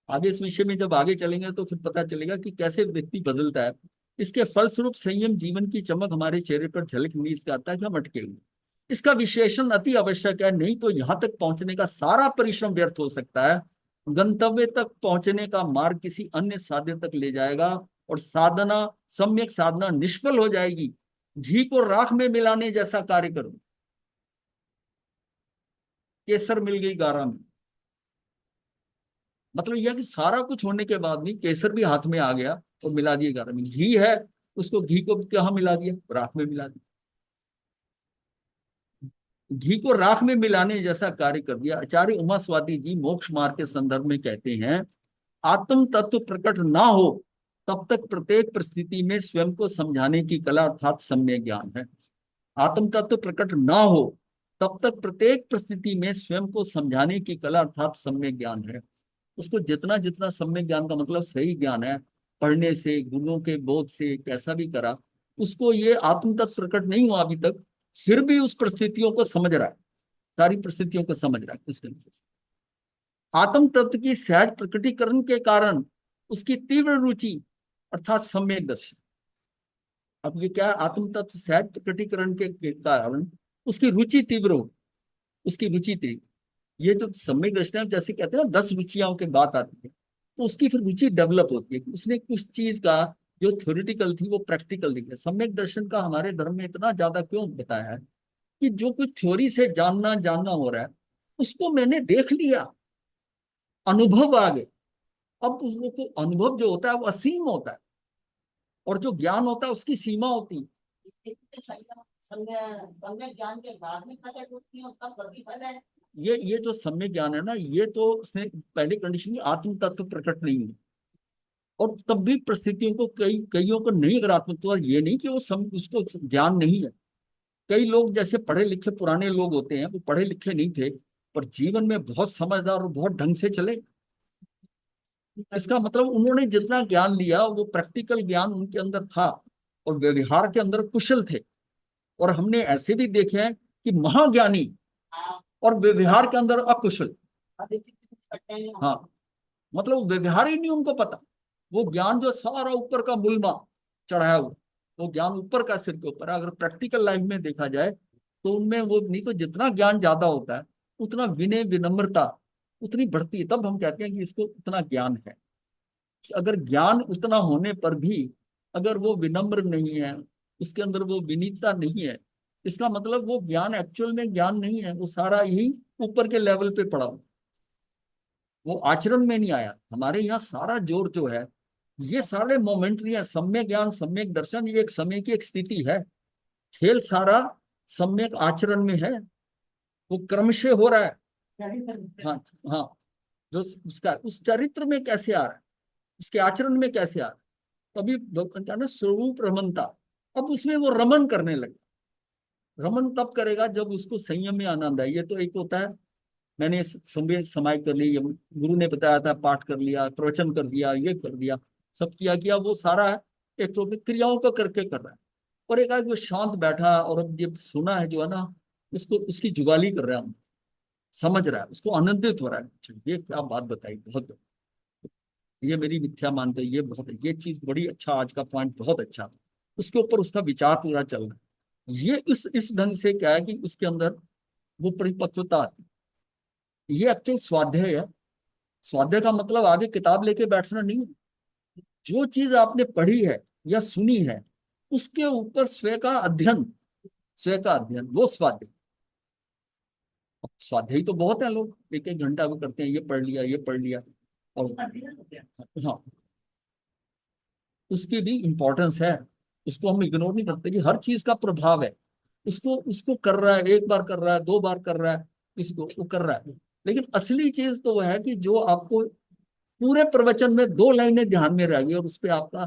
आगे इस विषय में जब आगे चलेंगे तो फिर पता चलेगा कि कैसे व्यक्ति बदलता है। इसके फलस्वरूप संयम जीवन की चमक हमारे चेहरे पर झलक नहीं इसका आता है कि हम अटके हुए। इसका विशेषण अति आवश्यक है, नहीं तो यहां तक पहुंचने का सारा परिश्रम व्यर्थ हो सकता है। गंतव्य तक पहुंचने का मार्ग किसी अन्य साध्य तक ले जाएगा और साधना, सम्यक साधना निष्फल हो जाएगी। घी को राख में मिलाने जैसा कार्य करो। केसर मिल गई गारा में, मतलब यह कि सारा कुछ होने के बाद भी केसर भी हाथ में आ गया और मिला दिया गारा में। घी है, उसको घी को कहाँ मिला दिया, राख में मिला दिया। घी को राख में मिलाने जैसा कार्य कर दिया। आचार्य उमा स्वाति जी मोक्ष मार्ग के संदर्भ में कहते हैं, आत्म तत्व प्रकट ना हो तब तक प्रत्येक परिस्थिति में स्वयं को समझाने की कला अर्थात सम्यक ज्ञान है। आत्म तत्व प्रकट ना हो तब तक प्रत्येक परिस्थिति में स्वयं को समझाने की कला अर्थात सम्यक ज्ञान है। उसको जितना जितना सम्यक ज्ञान का मतलब सही ज्ञान है, पढ़ने से, गुरुओं के बोध से, कैसा भी करा, उसको ये आत्म तत्व प्रकट नहीं हुआ अभी तक, फिर भी उस परिस्थितियों को समझ रहा है, सारी परिस्थितियों को समझ रहा है किस ढंग से। आत्म तत्व की सहज प्रकटीकरण के कारण उसकी तीव्र रुचि अर्थात सम्यक दर्शन। अब ये क्या है, आत्म तत्व सहज प्रकटीकरण के कारण उसकी रुचि तीव्र हो, उसकी रुचि तीव्र। ये जो सम्यक दर्शन है, जैसे कहते हैं ना 10 रुचियां के बात आती है, तो उसकी फिर रुचि डेवलप होती है कि उसने कुछ चीज का जो थ्योरेटिकल थी वो प्रैक्टिकल दिख गया। सम्यक दर्शन का हमारे धर्म में इतना ज्यादा क्यों बताया है कि जो कुछ थ्योरी से जानना जानना हो रहा है उसको मैंने देख लिया, अनुभव आ गए। अब उसको तो अनुभव जो होता है वो असीम होता है, और जो ज्ञान होता है उसकी सीमा होती है। इतने सम्यक ज्ञान के बाद में प्रकट होती है, उसका प्रतिफल है। ये जो सम्यक ज्ञान है ना, ये तो उसने पहले कंडीशन में आत्म तत्व प्रकट नहीं हुआ, और तब भी परिस्थितियों को कईयों को नहीं, अगर आत्म तो ये नहीं कि वो उसको ज्ञान नहीं है। कई लोग जैसे पढ़े लिखे पुराने लोग होते हैं, वो पढ़े लिखे नहीं थे पर जीवन में बहुत समझदार और बहुत ढंग से चले। इसका मतलब उन्होंने जितना ज्ञान लिया वो प्रैक्टिकल ज्ञान उनके अंदर था, और व्यवहार के अंदर कुशल थे। और हमने ऐसे भी देखे हैं कि महाज्ञानी हाँ, और व्यवहार के अंदर अकुशल। अधिक करते हैं। हाँ, मतलब व्यवहार ही नहीं उनको पता। वो ज्ञान जो सारा ऊपर का मुलमा चढ़ाया हुआ, वो ज्ञान ऊपर का सिर के ऊपर है। अगर प्रैक्टिकल लाइफ में देखा जाए तो उनमें वो नहीं, तो जितना ज्ञान ज्यादा होता है उतना विनय विनम्रता उतनी बढ़ती है, तब हम कहते हैं कि इसको इतना ज्ञान है। कि अगर ज्ञान उतना होने पर भी अगर वो विनम्र नहीं है, उसके अंदर वो विनीतता नहीं है, इसका मतलब वो ज्ञान एक्चुअल में ज्ञान नहीं है, वो सारा यही ऊपर के लेवल पे पड़ा हुआ, वो आचरण में नहीं आया। हमारे यहाँ सारा जोर जो है ये सारे मोमेंट्री है। सम्यक ज्ञान, सम्यक दर्शन, ये एक समय की एक स्थिति है। खेल सारा सम्यक आचरण में है, वो क्रमशः हो रहा है। हाँ, हाँ, जो उसका उस चरित्र में कैसे आ रहा है, उसके आचरण में कैसे आ रहा है, तभी कहता है ना स्वरूप रमनता। अब उसमें वो रमन करने लगे। रमन तब करेगा जब उसको संयम में आनंद आए। ये तो एक होता है मैंने समय समाय कर ली, गुरु ने बताया था, पाठ कर लिया, प्रवचन कर दिया, ये कर दिया, सब किया किया, वो सारा है एक तो क्रियाओं को करके कर रहा है। और एक आदमी जो शांत बैठा और अब ये सुना है जो है ना, उसको उसकी जुगाली कर रहा है, समझ रहा है, उसको आनंदित हो रहा है। अच्छा, ये क्या बात बताई, बहुत, ये मेरी मिथ्या मानते ये बहुत है, ये चीज बड़ी अच्छा, आज का पॉइंट बहुत अच्छा, उसके ऊपर उसका विचार पूरा चल रहा है। ये इस ढंग से क्या है कि उसके अंदर वो परिपक्वता आती है। ये एक्चुअल स्वाध्याय है। स्वाध्याय का मतलब आगे किताब लेके बैठना नहीं है। जो चीज आपने पढ़ी है या सुनी है उसके ऊपर स्वयं का अध्ययन, स्वयं का अध्ययन, वो स्वाध्याय। अब स्वाध्याय तो बहुत है, लोग एक एक घंटा वो करते हैं, ये पढ़ लिया, ये पढ़ लिया। और हाँ, उसकी भी इंपॉर्टेंस है, उसको हम इग्नोर नहीं करते कि हर चीज का प्रभाव है। उसको उसको कर रहा है, एक बार कर रहा है, 2 बार कर रहा है, इसको वो कर रहा है। लेकिन असली चीज तो वो है कि जो आपको पूरे प्रवचन में 2 लाइनें ध्यान में रहेगी और उस पर आपका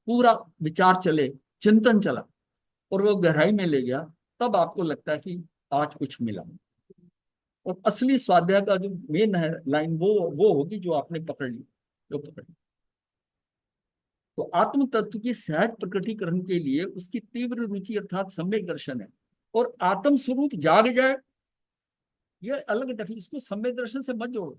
पूरा विचार चले, चिंतन चला और वो गहराई में ले गया, तब आपको लगता है कि आज कुछ मिला। और असली स्वाध्याय का जो मेन है लाइन, वो होगी जो आपने पकड़ ली, जो पकड़ ली। तो आत्म तत्व की सहज प्रकटीकरण के लिए उसकी तीव्र रुचि अर्थात सम्यक दर्शन है। और आत्म स्वरूप जाग जाए, ये अलग डेफिनेशन, इसको सम्यक दर्शन से मत जोड़ो।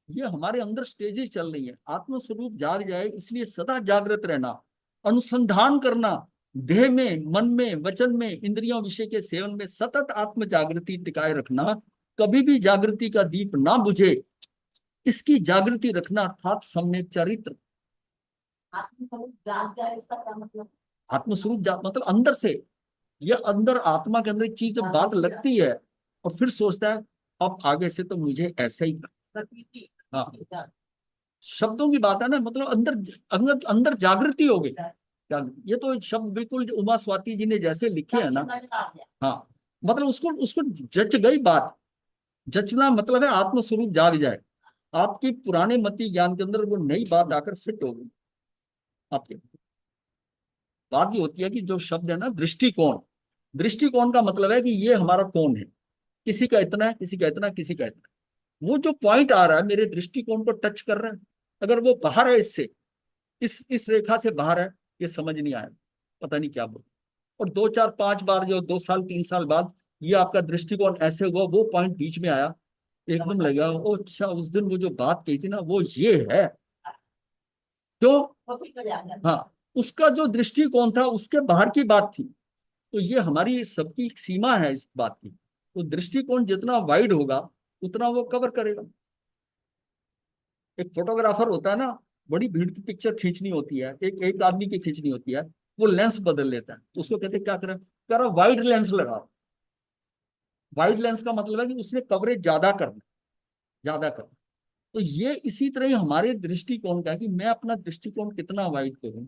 ये हमारे अंदर स्टेजेस चल रही है। आत्म स्वरूप जाग जाए, इसलिए सदा जागृत रहना, अनुसंधान करना, देह में, मन में, वचन में, इंद्रियों विषय के सेवन में सतत आत्म जागृति टिकाए रखना, कभी भी जागृति का दीप ना बुझे, इसकी जागृति रखना अर्थात सम्यक चरित्र। आत्मस्वरूप जाग जाए, इसका क्या मतलब? आत्मस्वरूप मतलब अंदर से, ये अंदर आत्मा के अंदर एक चीज जब बात लगती है और फिर सोचता है अब आगे से तो मुझे ऐसा ही प्रकृति। हाँ, शब्दों की बात है ना, मतलब अंदर अंदर अंदर जागृति हो गई। ये तो शब्द बिल्कुल जो उमा स्वाति जी ने जैसे लिखे है ना, हाँ, मतलब उसको उसको जच गई बात। जचना मतलब है आत्म स्वरूप जाग जाए, आपकी पुराने मति ज्ञान के अंदर वो नई बात आकर फिट हो गई आपके। बात ये होती है कि जो शब्द है ना दृष्टिकोण, दृष्टिकोण का मतलब है कि ये हमारा कौन है, किसी का इतना है, किसी का इतना, किसी का इतना। वो जो पॉइंट आ रहा है मेरे दृष्टिकोण को टच कर रहा है, अगर वो बाहर है इससे, इस रेखा से बाहर है, ये समझ नहीं आया, पता नहीं क्या बोल। और 2 4 5 बार जो 2 साल 3 साल बाद ये आपका दृष्टिकोण ऐसे हुआ, वो पॉइंट बीच में आया, एकदम लगा ओ अच्छा उस दिन वो जो बात कही थी ना वो ये है। तो वो फिर तो जाग जाए। हाँ, उसका जो दृष्टिकोण था उसके बाहर की बात थी। तो ये हमारी सबकी एक सीमा है इस बात की। तो दृष्टिकोण जितना वाइड होगा उतना वो कवर करेगा। एक फोटोग्राफर होता है ना, बड़ी भीड़ की पिक्चर खींचनी होती है, एक एक आदमी की खींचनी होती है, वो लेंस बदल लेता है, तो उसको कहते हैं क्या करें, कह रहा वाइड लेंस लगा। वाइड लेंस का मतलब है कि उसने कवरेज ज्यादा करना, ज्यादा करना। तो ये इसी तरह ही हमारे दृष्टिकोण का है कि मैं अपना दृष्टिकोण कितना वाइड करूं।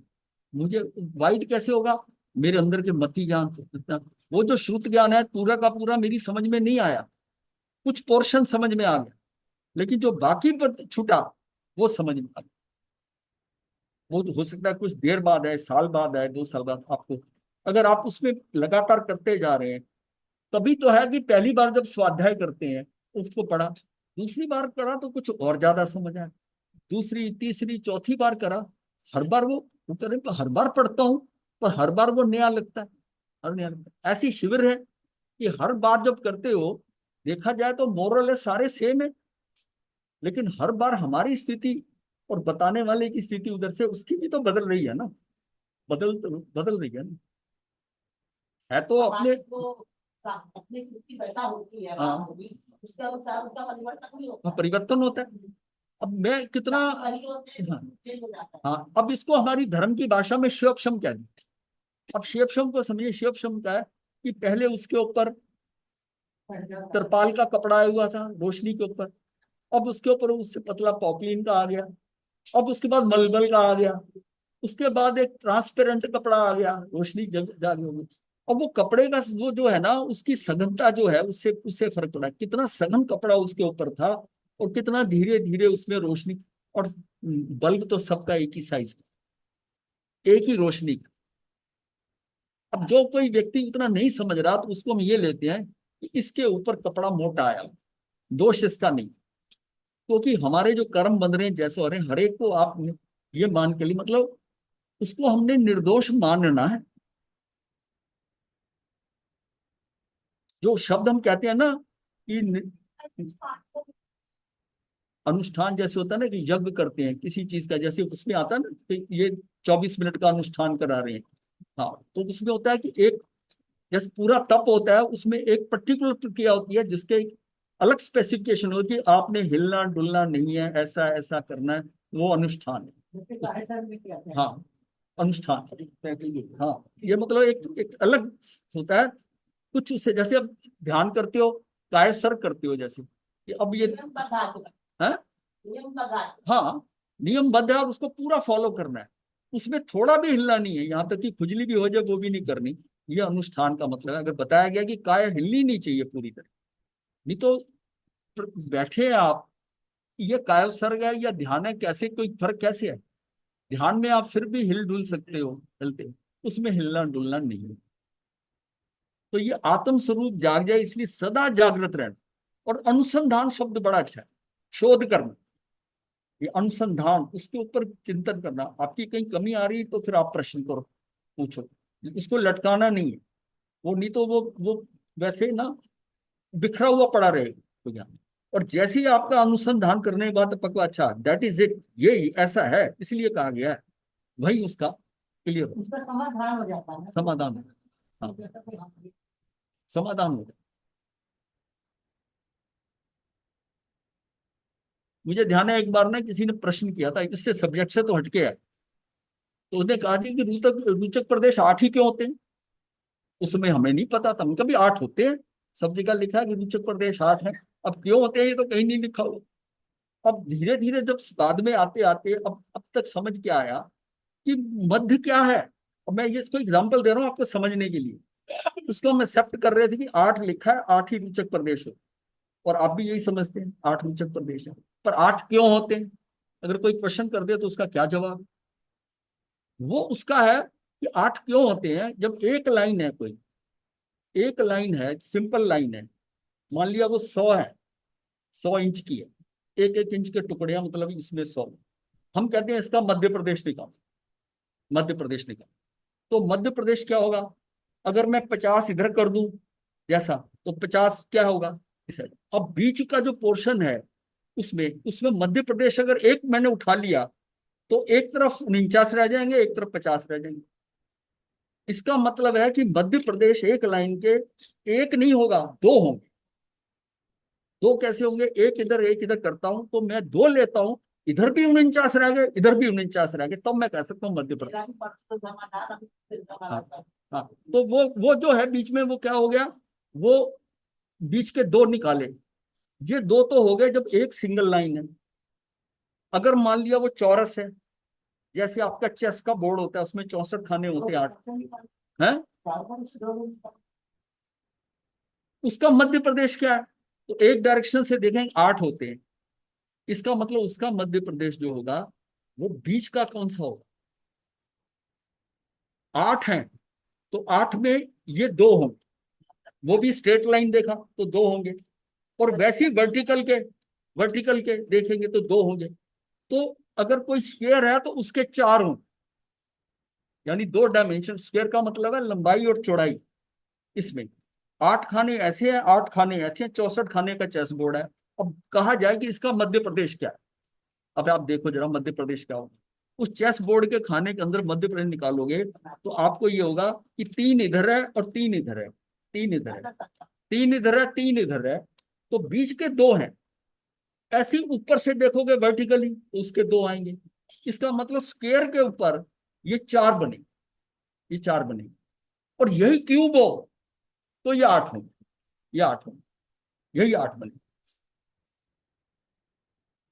मुझे वाइड कैसे होगा, मेरे अंदर के मति ज्ञान से कितना। वो जो श्रुत ज्ञान है पूरा का पूरा मेरी समझ में नहीं आया, कुछ पोर्शन समझ में आ गया, लेकिन जो बाकी पर छूटा वो समझ में आ गया। वो तो हो सकता है कुछ देर बाद है, साल बाद है, 2 साल बाद आपको, अगर आप उसमें लगातार करते जा रहे हैं, तभी तो है कि पहली बार जब स्वाध्याय करते हैं उसको पढ़ा, दूसरी बार करा तो कुछ और ज्यादा समझ आया, दूसरी तीसरी चौथी बार करा, हर बार वो करे तो हर बार पढ़ता हूँ, पर हर बार वो नया लगता है, हर नया लगता है। ऐसी शिविर है कि हर बार जब करते हो, देखा जाए तो मोरल सारे सेम है, लेकिन हर बार हमारी स्थिति और बताने वाले की स्थिति उधर से उसकी भी तो बदल रही है ना, बदल रही है ना, है तो अपने। तो अपनी खुद की बैठा होती है, हाँ, बात होगी, उसके अनुसार उसका परिवर्तन भी होता है। परिवर्तन होता है। अब मैं कितना, परिवर्तन हाँ, चेंज हो जाता है। हाँ, अब इसको हमारी धर्म की भाषा में शिवक्षम कह दी। अब शिवक्षम को समझिए, शिवक्षम का है कि पहले उसके ऊपर तरपाल का कपड़ा आया हुआ था रोशनी के ऊपर, अब उसके ऊपर उससे पतला पॉपलिन का आ गया, अब उसके बाद मलमल का आ गया, उसके बाद एक ट्रांसपेरेंट कपड़ा आ गया, रोशनी जागी होगी। अब वो कपड़े का वो जो है ना उसकी सघनता जो है उससे उससे फर्क पड़ा, कितना सघन कपड़ा उसके ऊपर था और कितना धीरे धीरे उसमें रोशनी। और बल्ब तो सबका एक ही साइज का, एक ही रोशनी का। अब जो कोई व्यक्ति उतना नहीं समझ रहा तो उसको हम ये लेते हैं कि इसके ऊपर कपड़ा मोटा आया, दोष इसका नहीं, क्योंकि हमारे जो कर्म बन रहे हैं जैसे हो रहे हैं हर एक को आप ये मान के लिए, मतलब उसको हमने निर्दोष मानना है। जो शब्द हम कहते हैं ना कि अनुष्ठान जैसे होता है ना कि यज्ञ करते हैं किसी चीज का, जैसे उसमें आता है ना कि ये 24 मिनट का अनुष्ठान करा रहे हैं, हाँ, तो उसमें होता है कि एक जैसे पूरा तप होता है उसमें एक पर्टिकुलर प्रक्रिया होती है जिसके एक अलग स्पेसिफिकेशन होती है, आपने हिलना डुलना नहीं है, ऐसा ऐसा करना है, वो अनुष्ठान है। हाँ, अनुष्ठान, हाँ, ये मतलब एक अलग होता है कुछ उससे। जैसे अब ध्यान करते हो, काय सर करते हो, जैसे कि अब ये नियम का घाट, है, नियम का घाट। हाँ, नियमबद्ध है और उसको पूरा फॉलो करना है, उसमें थोड़ा भी हिलना नहीं है, यहाँ तक कि खुजली भी हो जाए वो भी नहीं करनी। ये अनुष्ठान का मतलब है। अगर बताया गया कि काय हिलनी नहीं चाहिए पूरी तरह, नहीं तो बैठे हैं आप, ये काय सर्ग है या ध्यान है, कैसे कोई फर्क कैसे है। ध्यान में आप फिर भी हिल डुल सकते हो, चलते, उसमें हिलना डुलना नहीं है। तो ये आत्म स्वरूप जाग जाए, इसलिए सदा जागृत रहना। और अनुसंधान शब्द बड़ा अच्छा है, शोध करना, ये अनुसंधान, उसके ऊपर चिंतन करना। आपकी कहीं कमी आ रही तो फिर आप प्रश्न करो, पूछो, इसको लटकाना नहीं है। वो नहीं तो वो वैसे ना बिखरा हुआ पड़ा रहेगा तो ज्ञान। और जैसे ही आपका अनुसंधान करने के बाद पक्का, अच्छा दैट इज इट, ये ऐसा है इसलिए कहा गया है, वही उसका क्लियर हो, उसका समाधान हो जाता है ना। समाधान हो, हाँ, समाधान हो। मुझे ध्यान है एक बार ना किसी ने प्रश्न किया था, इससे सब्जेक्ट से तो हटके है, तो उसने कहा कि रुचक रुचक प्रदेश 8 ही क्यों होते हैं। उसमें हमें नहीं पता था, हम कभी 8 होते हैं, सब जगह लिखा है कि रुचक प्रदेश 8 है, अब क्यों होते हैं ये तो कहीं नहीं लिखा हुआ। अब धीरे धीरे जब बाद में आते आते अब तक समझ के आया कि मध्य क्या है। अब मैं ये इसको एग्जाम्पल दे रहा हूँ आपको समझने के लिए। उसको हम एक्सेप्ट कर रहे थे कि 8 लिखा है, 8 ही रुचक प्रदेश हो, और आप भी यही समझते हैं 8 रुचक प्रदेश है। पर 8 क्यों होते हैं, अगर कोई क्वेश्चन कर दे तो उसका क्या जवाब। वो उसका है कि 8 क्यों होते हैं। जब एक लाइन है, कोई एक लाइन है, सिंपल लाइन है, मान लिया वो 100 है, 100 इंच की है, एक एक इंच के टुकड़े हैं, मतलब इसमें 100, हम कहते हैं इसका मध्य प्रदेश निकाल, मध्य प्रदेश निकाल। तो मध्य प्रदेश क्या होगा, अगर मैं 50 इधर कर दूं जैसा, तो 50 क्या होगा इस साइड। अब बीच का जो पोर्शन है उसमें उसमें मध्य प्रदेश अगर एक मैंने उठा लिया तो एक तरफ 49 रह जाएंगे, एक तरफ 50 रह जाएंगे। इसका मतलब है कि मध्य प्रदेश एक लाइन के एक नहीं होगा, दो होंगे। दो कैसे होंगे, एक इधर करता हूं तो मैं दो लेता हूं, इधर भी 49 रह गए, इधर भी 49 रह गए, तब मैं कह सकता हूँ मध्य प्रदेश। मेरा भी पक्ष तो समाधान अभी फिर हाँ, समाधान कर। हाँ, तो वो जो है बीच में वो क्या हो गया, वो बीच के दो निकाले। ये दो तो हो गए जब एक सिंगल लाइन है। अगर मान लिया वो चौरस है, जैसे आपका चेस का बोर्ड होता है, उसमें 64 खाने होते हैं, 8 हैं, उसका मध्य प्रदेश क्या है। तो एक डायरेक्शन से देखेंगे 8 होते हैं, इसका मतलब उसका मध्य प्रदेश जो होगा वो बीच का कौन सा होगा। 8 है तो 8 में ये दो होंगे, वो भी स्ट्रेट लाइन देखा तो दो होंगे, और वैसे ही वर्टिकल के देखेंगे तो दो होंगे। तो अगर कोई स्क्वायर है तो उसके 4 होंगे, यानी 2 डायमेंशन। स्क्वायर का मतलब है लंबाई और चौड़ाई। इसमें 8 खाने ऐसे हैं, 8 खाने ऐसे हैं, 64 खाने का चेस बोर्ड है। अब कहा जाए कि इसका मध्य प्रदेश क्या है। अब आप देखो जरा मध्य प्रदेश क्या होगा। उस चेस बोर्ड के खाने के अंदर मध्य प्रदेश निकालोगे तो आपको ये होगा कि 3 इधर है और 3 इधर है, 3 इधर है, 3 इधर है, 3 इधर है, तो बीच के दो हैं। ऐसे ही ऊपर से देखोगे वर्टिकली तो उसके दो आएंगे। इसका मतलब स्क्वायर के ऊपर ये 4 बने, ये 4 बने, और यही क्यूब हो तो ये 8 होंगे, ये 8 होंगे, यही 8 बने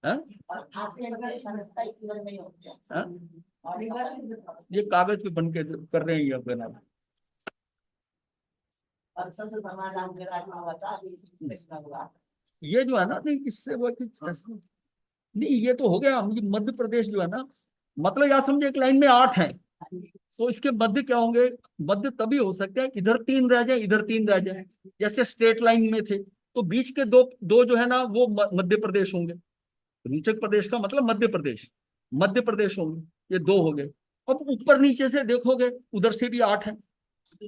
हैं। और आपके बगैर समझता ही किधर नहीं होते हैं। हैं? और इधर ये कागज पे बन के कर रहे हैं ये बना। और सब समाधान के राज में बता दी कृष्ण हुआ। ये जो है ना, नहीं इससे वो नहीं, ये तो हो गया। ये मध्य प्रदेश जो है ना, मतलब यार समझे एक लाइन में 8 है तो इसके मध्य क्या होंगे। मध्य तभी हो सकता है इधर 3 रह जाए, इधर 3 रह जाए, जैसे स्ट्रेट लाइन में थे, तो बीच के दो दो जो है ना वो मध्य प्रदेश होंगे। रुचक प्रदेश का मतलब मध्य प्रदेश, मध्य प्रदेश होंगे, ये दो हो गए। अब ऊपर नीचे से देखोगे उधर से भी 8 है,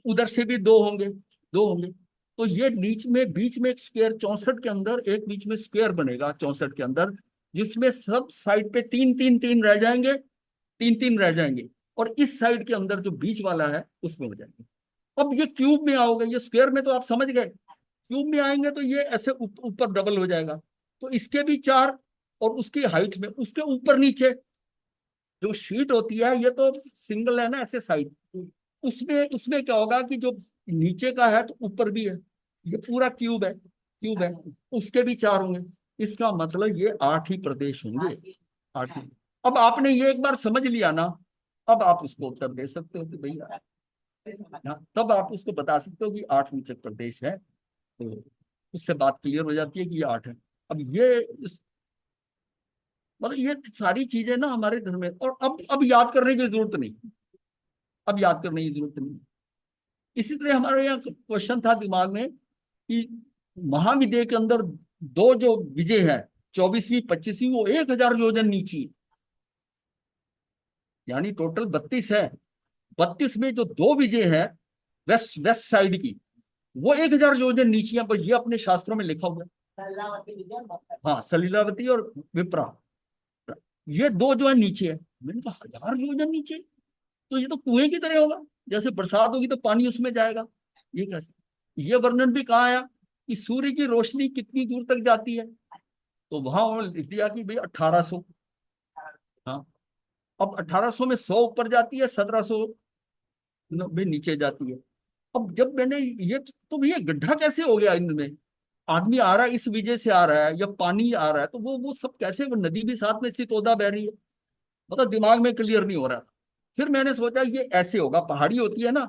उधर से भी दो होंगे, दो होंगे। तो ये बीच में एक स्क्वायर, 64 के अंदर एक बीच में स्क्वायर बनेगा 64 के अंदर, जिसमें सब साइड पे 3 3 3 रह जाएंगे, 3 3 रह जाएंगे, और इस साइड के अंदर जो बीच वाला है उसमें हो जाएंगे। अब ये क्यूब में आओगे, ये स्क्वायर में तो आप समझ गए, क्यूब में आएंगे तो ये ऐसे ऊपर डबल हो जाएगा। तो इसके भी 4, और उसकी हाइट में उसके ऊपर नीचे जो शीट होती है, ये तो सिंगल है ना ऐसे साइड, उसमें उसमें क्या होगा कि जो नीचे का है तो ऊपर भी है, ये पूरा क्यूब है, क्यूब है, उसके भी 4 होंगे। इसका मतलब ये 8 ही प्रदेश होंगे, 8 ही। अब आपने ये एक बार समझ लिया ना, अब आप उसको उत्तर दे सकते हो कि भैया, हाँ, तब आप उसको बता सकते हो कि 8 नीचक प्रदेश है, तो उससे बात क्लियर हो जाती है कि ये 8 है। अब ये मतलब ये सारी चीजें ना हमारे धर्म में, और अब याद करने की जरूरत नहीं, अब याद करने की जरूरत नहीं। इसी तरह हमारे यहाँ क्वेश्चन था दिमाग में कि महाविद्य के अंदर दो जो विजय है 24वीं 25वीं वो 1000 योजन नीचे है। यानी टोटल 32 है। 32 में जो दो विजय है वेस्ट वेस्ट साइड की वो 1000 योजन नीचे है, पर ये अपने शास्त्रों में लिखा हुआ है। सलिलावती विजय और बक्सर। हाँ, सलीलावती और विप्रा, ये दो जो है नीचे है। मैंने कहा 1000 योजन नीचे, तो ये तो कुएं की तरह होगा, जैसे बरसात होगी तो पानी उसमें जाएगा। ये कैसे? ये वर्णन भी कहाँ आया कि सूर्य की रोशनी कितनी दूर तक जाती है, तो वहां लिख दिया कि भाई 1800। हाँ, अब 1800 में 100 ऊपर जाती है, 1700 भी नीचे जाती है। अब जब मैंने ये, तो भैया गड्ढा कैसे हो गया इनमें? आदमी आ रहा है इस वजह से आ रहा है, या पानी आ रहा है, तो वो सब कैसे? वो नदी भी साथ में चितौदा बह रही है, मतलब दिमाग में क्लियर नहीं हो रहा। फिर मैंने सोचा ये ऐसे होगा, पहाड़ी होती है ना,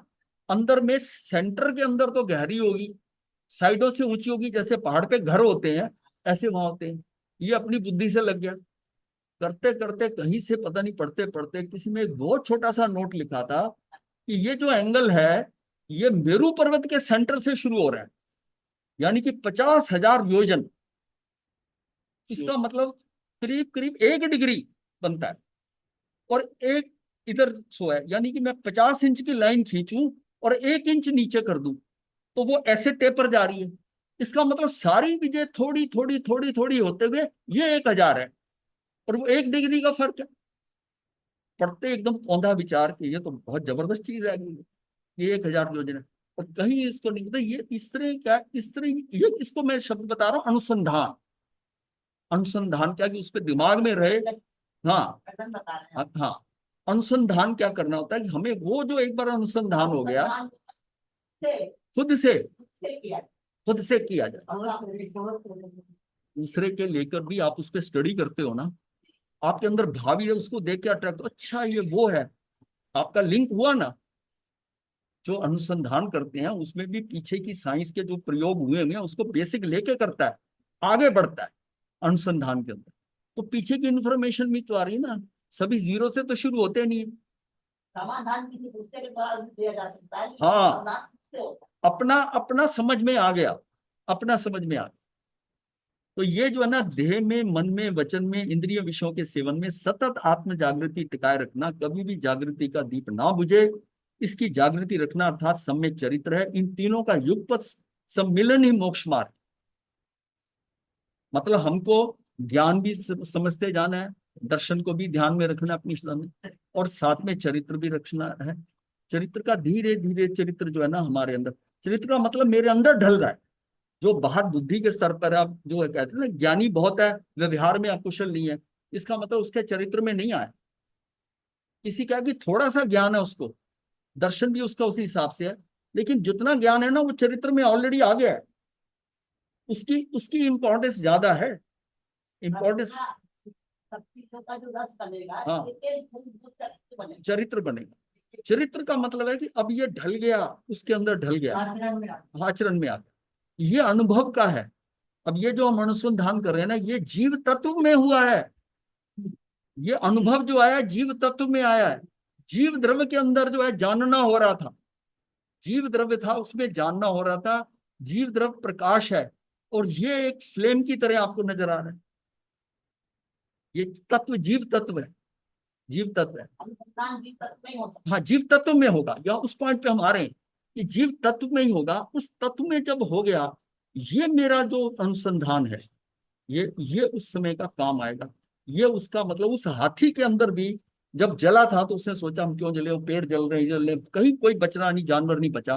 अंदर में सेंटर के अंदर तो गहरी होगी, साइडों से ऊंची होगी, जैसे पहाड़ पे घर होते हैं ऐसे वहां होते हैं। ये अपनी बुद्धि से लग गया। करते करते कहीं से पता नहीं, पढ़ते पढ़ते किसी में एक बहुत छोटा सा नोट लिखा था कि ये जो एंगल है ये मेरू पर्वत के सेंटर से शुरू हो रहा है, यानी कि 50,000 योजन। इसका मतलब करीब करीब 1 डिग्री बनता है। और एक इधर सो है, यानी कि मैं 50 इंच की लाइन खींचूं और 1 इंच नीचे कर दूं तो वो ऐसे टेपर जा रही है। इसका मतलब सारी विजय थोड़ी थोड़ी थोड़ी थोड़ी होते हुए ये 1000 है, और वो 1 डिग्री का फर्क है। पढ़ते एकदम औंधा विचार के ये तो बहुत जबरदस्त चीज है, ये 1000 योजना। और कहीं इसको नहीं पता, ये इस तरह क्या, इस तरह ये, इसको मैं शब्द बता रहा हूँ, अनुसंधान। अनुसंधान क्या कि उस पर दिमाग में रहे। हाँ, पैटर्न बता रहे हैं। हाँ, हाँ। अनुसंधान क्या करना होता है कि हमें वो जो एक बार अनुसंधान हो गया, अनुसंधान से खुद से किया खुद से किया जाए। और दूसरे के लेकर भी आप उस पर स्टडी करते हो ना, आपके अंदर भावी है, उसको देख के अट्रैक्ट, अच्छा ये वो है, आपका लिंक हुआ ना। जो अनुसंधान करते हैं उसमें भी पीछे की साइंस के जो प्रयोग हुए हैं उसको बेसिक लेके करता है, आगे बढ़ता है अनुसंधान के अंदर। तो पीछे की इंफॉर्मेशन भी तो आ रही है ना, सभी जीरो से तो शुरू होते नहीं है। समाधान किसी दूसरे के द्वारा भी दिया जा सकता है, लेकिन हाँ, समाधान किससे होता है? अपना अपना समझ में आ गया, अपना समझ में आ गया। तो ये जो है ना, देह में, मन में, वचन में, इंद्रिय विषयों के सेवन में सतत आत्म जागृति टिकाए रखना, कभी भी जागृति का दीप ना बुझे, इसकी जागृति रखना अर्थात सम्यक चरित्र है। इन तीनों का युगपत सम्मिलन ही मोक्ष मार्ग। मतलब हमको ज्ञान भी समझते जाना है, दर्शन को भी ध्यान में रखना अपनी में, और साथ में चरित्र भी रखना है। चरित्र का धीरे धीरे, चरित्र जो है ना हमारे अंदर, चरित्र का मतलब मेरे अंदर ढल रहा है। जो बाहर बुद्धि के स्तर पर आप जो है कहते हैं ना, ज्ञानी बहुत है व्यवहार में अकुशल नहीं है, इसका मतलब उसके चरित्र में नहीं आया। किसी का कि थोड़ा सा ज्ञान है उसको, दर्शन भी उसका उसी हिसाब से है, लेकिन जितना ज्ञान है ना वो चरित्र में ऑलरेडी आ गया है, उसकी उसकी इंपॉर्टेंस ज्यादा है। इंपॉर्टेंस, सब चीजों का जो रस बनेगा, हाँ, एक जो चरित्र बनेगा, चरित्र बनेगा। चरित्र का मतलब है कि अब ये ढल गया, उसके अंदर ढल गया, आचरण में आता आचरण में आ गया। ये अनुभव का है। अब ये जो हम अनुसंधान कर रहे हैं ना, ये जीव तत्व में हुआ है। ये अनुभव जो आया जीव तत्व में आया है। जीव द्रव्य के अंदर जो है जानना हो रहा था, जीव द्रव्य था उसमें जानना हो रहा था। जीव द्रव्य प्रकाश है, और ये एक फ्लेम की तरह आपको नजर आ रहा है। ये तत्व जीव तत्व है, जीव तत्व है। अनुसंधान भी तत्व में ही होता है। हाँ, जीव तत्व में होगा, या उस पॉइंट पे हम आ रहे हैं कि जीव तत्व में ही होगा। उस तत्व में जब हो गया, ये मेरा जो अनुसंधान है, ये उस समय का काम आएगा। ये उसका मतलब, उस हाथी के अंदर भी जब जला था तो उसने सोचा हम क्यों जले, वो पेड़ जल रहे, जल रहे, कहीं कोई बचना नहीं, जानवर नहीं बचा।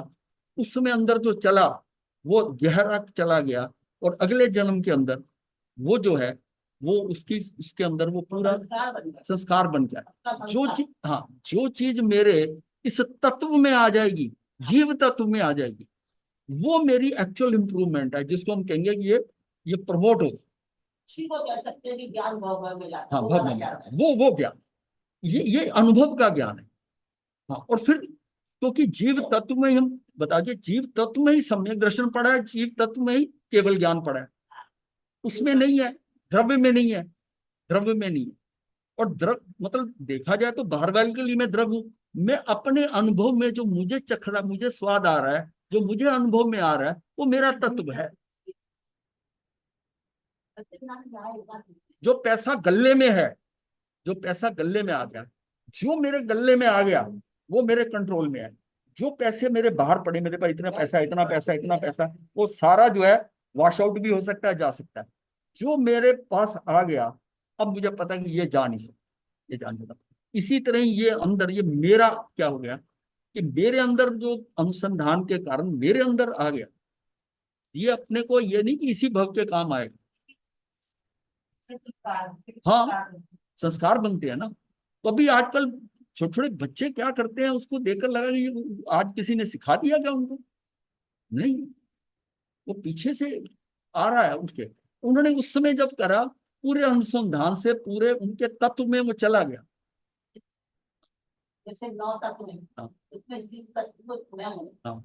उस समय अंदर जो चला वो गहरा चला गया, और अगले जन्म के अंदर वो जो है, वो उसकी उसके अंदर वो पूरा संस्कार बन गया, संस्कार बन गया। उसका जो संस्कार। चीज, हाँ, जो चीज मेरे इस तत्व में आ जाएगी, जीव तत्व में आ जाएगी, वो मेरी एक्चुअल इंप्रूवमेंट है, जिसको हम कहेंगे कि ये प्रमोट हो। इसी को कह सकते हैं कि ज्ञान भव में जाता हाँ, है, वो भव वाला में ज्ञान जाता है। है, वो ज्ञान, ये अनुभव का ज्ञान है। हाँ, और फिर क्योंकि जीव तत्व में ही, हम बता के, जीव तत्व में ही सम्यक दर्शन पड़ा है, जीव तत्व में ही केवल ज्ञान पड़ा है, उसमें नहीं है, द्रव्य में नहीं है, द्रव्य में नहीं है। और द्रव्य मतलब देखा जाए तो बाहर वाले के लिए मैं द्रव्य हूं, मैं अपने अनुभव में जो मुझे चख रहा, मुझे स्वाद आ रहा है, जो मुझे अनुभव में आ रहा है, वो मेरा तत्व है। जो पैसा गल्ले में है, जो पैसा गल्ले में आ गया, जो मेरे गल्ले में आ गया, वो मेरे कंट्रोल में है। जो पैसे मेरे बाहर पड़े, मेरे पास इतना पैसा, इतना पैसा, इतना पैसा, वो सारा जो है वॉश आउट भी हो सकता है, जा सकता है। जो मेरे पास आ गया, अब मुझे पता है कि ये जा नहीं सकता, ये जा नहीं सकता। इसी तरह ये अंदर, ये मेरा क्या हो गया कि मेरे अंदर जो अनुसंधान के कारण मेरे अंदर आ गया, ये अपने को ये नहीं कि इसी भव के काम आएगा। हाँ, संस्कार बनते हैं ना। तो अभी आजकल छोटे छोटे बच्चे क्या करते हैं, उसको देखकर लगा कि ये आज किसी ने सिखा दिया क्या उनको? नहीं, वो पीछे से आ रहा है उठ के। उन्होंने उस समय जब करा, पूरे अनुसंधान से पूरे उनके तत्व में वो चला गया। जैसे 9 तत्व में, हाँ, उसमें जीव तत्व को मैं हूँ। हाँ,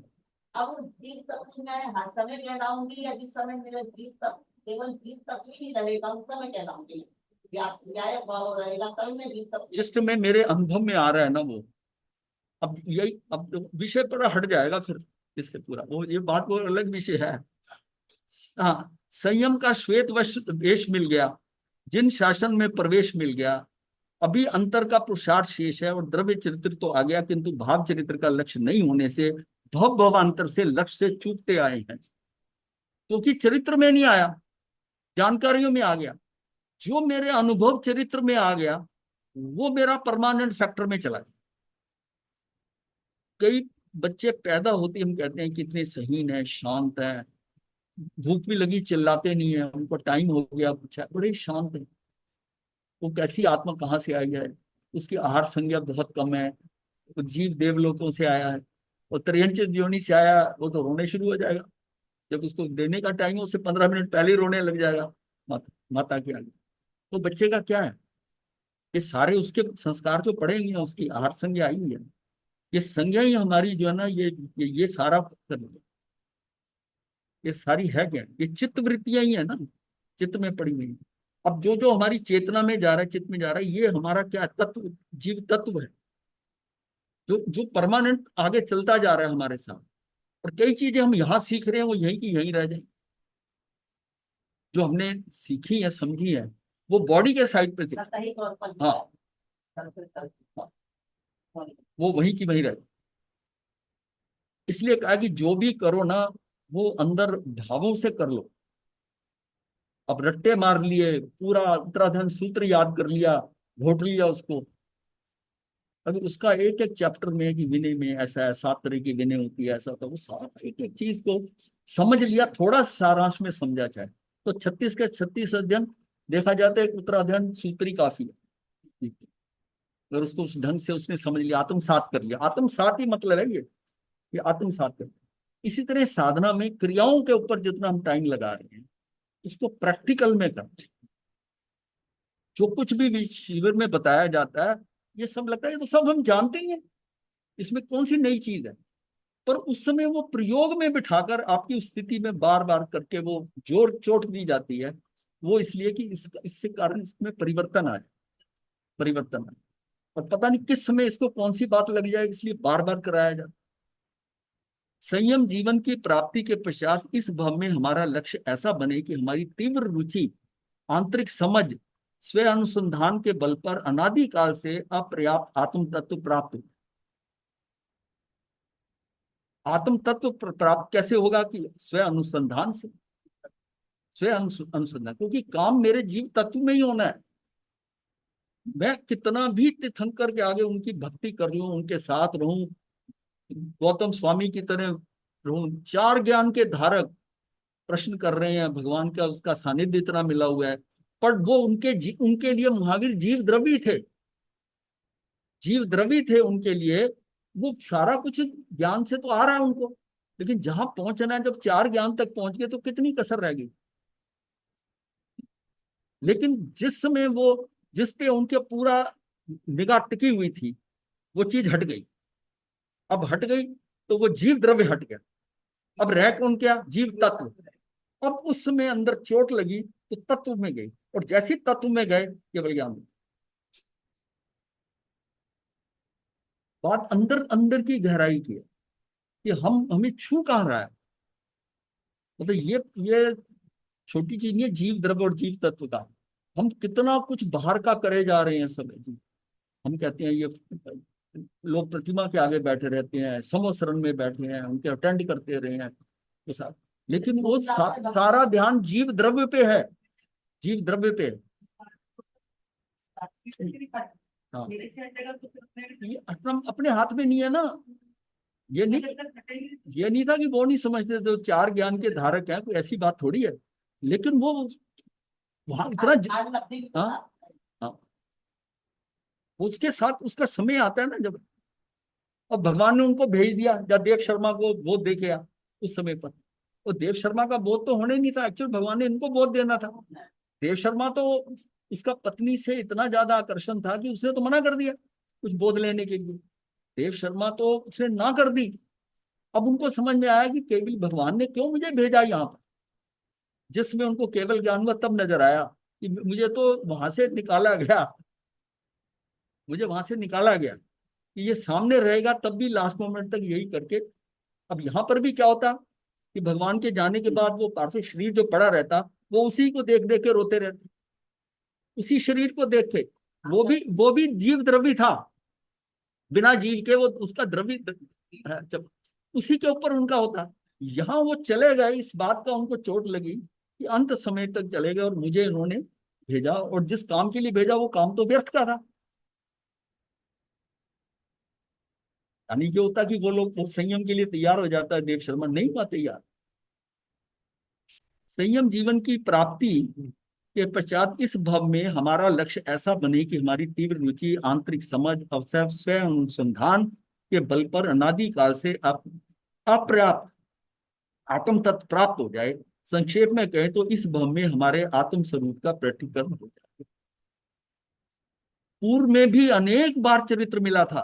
अब जीव तत्व मैं हर समय कहलाऊंगी, या जिस समय मेरा जीव तत्व केवल जीव तत्व ही रहेगा उस समय कहलाऊंगी, व्यायक भाव रहेगा तब मैं जीव तत्व। जिस में मेरे अनुभव में आ रहा है ना वो, अब यही, अब तो विषय पर हट जाएगा फिर इससे पूरा, वो ये बात वो अलग विषय है। हाँ, संयम का श्वेत वेश मिल गया, जिन शासन में प्रवेश मिल गया। अभी अंतर का पुरुषार्थ शेष है और द्रव्य चरित्र तो आ गया, किंतु भाव चरित्र का लक्ष्य नहीं होने से भव भवांतर से लक्ष्य से चूकते आए हैं, क्योंकि चरित्र में नहीं आया, जानकारियों में आ गया। जो मेरे अनुभव चरित्र में आ गया, वो मेरा परमानेंट फैक्टर में चला गया। कई बच्चे पैदा होते हम कहते हैं कितने सहीन है, शांत है, भूख भी लगी चिल्लाते नहीं है, उनको टाइम हो गया, पूछा, बड़े शांत है। वो कैसी आत्मा कहाँ से आई है? उसकी आहार संज्ञा बहुत कम है, वो जीव देवलोकों से आया है, वो त्रियंच योनि से आया, वो तो रोने शुरू हो जाएगा। जब उसको देने का टाइम है, उससे 15 मिनट पहले ही रोने लग जाएगा माता के आगे। तो बच्चे का क्या है? ये सारे उसके संस्कार जो पड़ेंगे, उसकी आहार संज्ञा आई है, ये संज्ञा ही हमारी जो है ना, ये सारा कर, ये सारी है क्या? ये चित्त वृत्तियां ही है ना, चित्त में पड़ी हुई। अब जो जो हमारी चेतना में जा रहा है, चित्त में जा रहा है, ये हमारा क्या है? तत्व, जीव तत्व है, जो जो परमानेंट आगे चलता जा रहा है हमारे साथ। और कई चीजें हम यहाँ सीख रहे हैं, वो यहीं की यहीं रह जाए। जो हमने सीखी है, समझी है, वो बॉडी के साइड पे थी। सतही तौर पर हाँ, हाँ। वो वहीं की वहीं रहे। इसलिए कहा कि जो भी करो ना, वो अंदर भावों से कर लो। अब रट्टे मार लिए, पूरा उत्तराधन सूत्र याद कर लिया, घोट लिया उसको। अभी उसका एक एक चैप्टर में है कि विनय में ऐसा है, 7 तरह की विनय होती है, ऐसा, तो वो सारा एक एक चीज को समझ लिया, थोड़ा सारांश में समझा जाए तो 36 के 36 अध्ययन देखा जाता है, एक उत्तराधन सूत्र ही काफी है। अगर उसको उस ढंग से उसने समझ लिया, आत्मसात कर लिया, आत्मसात ही मतलब है ये आत्मसात कर। इसी तरह साधना में क्रियाओं के ऊपर जितना हम टाइम लगा रहे हैं, इसको प्रैक्टिकल में करते हैं। जो कुछ भी शिविर में बताया जाता है, ये सब लगता है ये तो सब हम जानते ही हैं, इसमें कौन सी नई चीज है? पर उस समय वो प्रयोग में बिठाकर आपकी स्थिति में बार बार करके वो जोर चोट दी जाती है। वो इसलिए कि इससे कारण इसमें परिवर्तन आ जाए, परिवर्तन आए। और पता नहीं किस समय इसको कौन सी बात लग जाए, इसलिए बार बार कराया जाता। संयम जीवन की प्राप्ति के पश्चात इस भाव में हमारा लक्ष्य ऐसा बने कि हमारी तीव्र रुचि, आंतरिक समझ, स्व अनुसंधान के बल पर अनादिकाल से अपर्याप्त आत्म तत्व प्राप्त हो। आत्म तत्व प्राप्त कैसे होगा? कि स्व अनुसंधान से, स्व अनुसंधान, क्योंकि काम मेरे जीव तत्व में ही होना है। मैं कितना भी तीर्थंकर के आगे उनकी भक्ति कर लूं, उनके साथ रहूं, गौतम स्वामी की तरह रहूं, 4 ज्ञान के धारक प्रश्न कर रहे हैं, भगवान का उसका सानिध्य इतना मिला हुआ है, पर वो उनके लिए महावीर जीव द्रवी थे, जीव द्रवी थे उनके लिए। वो सारा कुछ ज्ञान से तो आ रहा है उनको, लेकिन जहां पहुंचना है, जब 4 ज्ञान तक पहुंच गए तो कितनी कसर रह गई। लेकिन जिस समय वो, जिस पे उनके पूरा निगाह टिकी हुई थी, वो चीज हट गई। अब हट गई तो वो जीव द्रव्य हट गया, अब रह कौन क्या? जीव तत्व। अब उस समय अंदर चोट लगी तो तत्व में गई, और जैसे तत्व में गए केवल ज्ञान। बात अंदर अंदर की गहराई की है कि हम हमें छू कहाँ रहा है। मतलब ये छोटी चीज नहीं है जीव द्रव्य और जीव तत्व का। हम कितना कुछ बाहर का करे जा रहे हैं सब जी। हम कहते हैं ये लोग प्रतिमा के आगे बैठे रहते हैं, समोसरण में बैठे हैं, उनके अटेंड करते रहे हैं ये सब, लेकिन वो सारा ध्यान जीव द्रव्य पे है, जीव द्रव्य पे है। हाँ, ये अपना अपने हाथ में नहीं है ना। ये नहीं ये नहीं था कि वो नहीं समझते थे, चार ज्ञान के धारक हैं, कोई ऐसी बात थोड़ी है। लेकिन वो वहां इतना हाँ हाँ, उसके साथ उसका समय आता है ना जब, अब भगवान ने उनको भेज दिया या देव शर्मा को बोध दे के आ उस समय पर। वो देव शर्मा का बोध तो होने नहीं था, एक्चुअल भगवान ने इनको बोध देना था। देव शर्मा तो इसका पत्नी से इतना ज्यादा आकर्षण था कि उसने तो मना कर दिया कुछ बोध लेने के लिए। देव शर्मा तो उसने ना कर दी। अब उनको समझ में आया कि केवल भगवान ने क्यों मुझे भेजा यहाँ पर। जिसमें उनको केवल ज्ञान हुआ तब नजर आया कि मुझे तो वहां से निकाला गया, मुझे वहां से निकाला गया कि ये सामने रहेगा तब भी लास्ट मोमेंट तक यही करके। अब यहाँ पर भी क्या होता कि भगवान के जाने के बाद वो पार्थिव शरीर जो पड़ा रहता, वो उसी को देख देख के रोते रहते, उसी शरीर को देख के। वो भी जीव द्रव्य था, बिना जीव के वो उसका द्रव्य जब उसी के ऊपर उनका होता। यहाँ वो चले गए, इस बात का उनको चोट लगी कि अंत समय तक चले गए और मुझे इन्होंने भेजा, और जिस काम के लिए भेजा वो काम तो व्यर्थ का था। यानी ये होता कि वो लोग वो संयम के लिए तैयार हो जाता है, देव शर्मा नहीं हुआ तैयार। संयम जीवन की प्राप्ति के पश्चात इस भव में हमारा लक्ष्य ऐसा बने कि हमारी तीव्र रुचि, आंतरिक समझ, अवसर, स्वयं अनुसंधान के बल पर अनादिकाल से अपर्याप्त आत्म तत्व प्राप्त हो जाए। संक्षेप में कहें तो इस भव में हमारे आत्म स्वरूप का प्रकटीकरण हो जाए। पूर्व में भी अनेक बार चरित्र मिला था,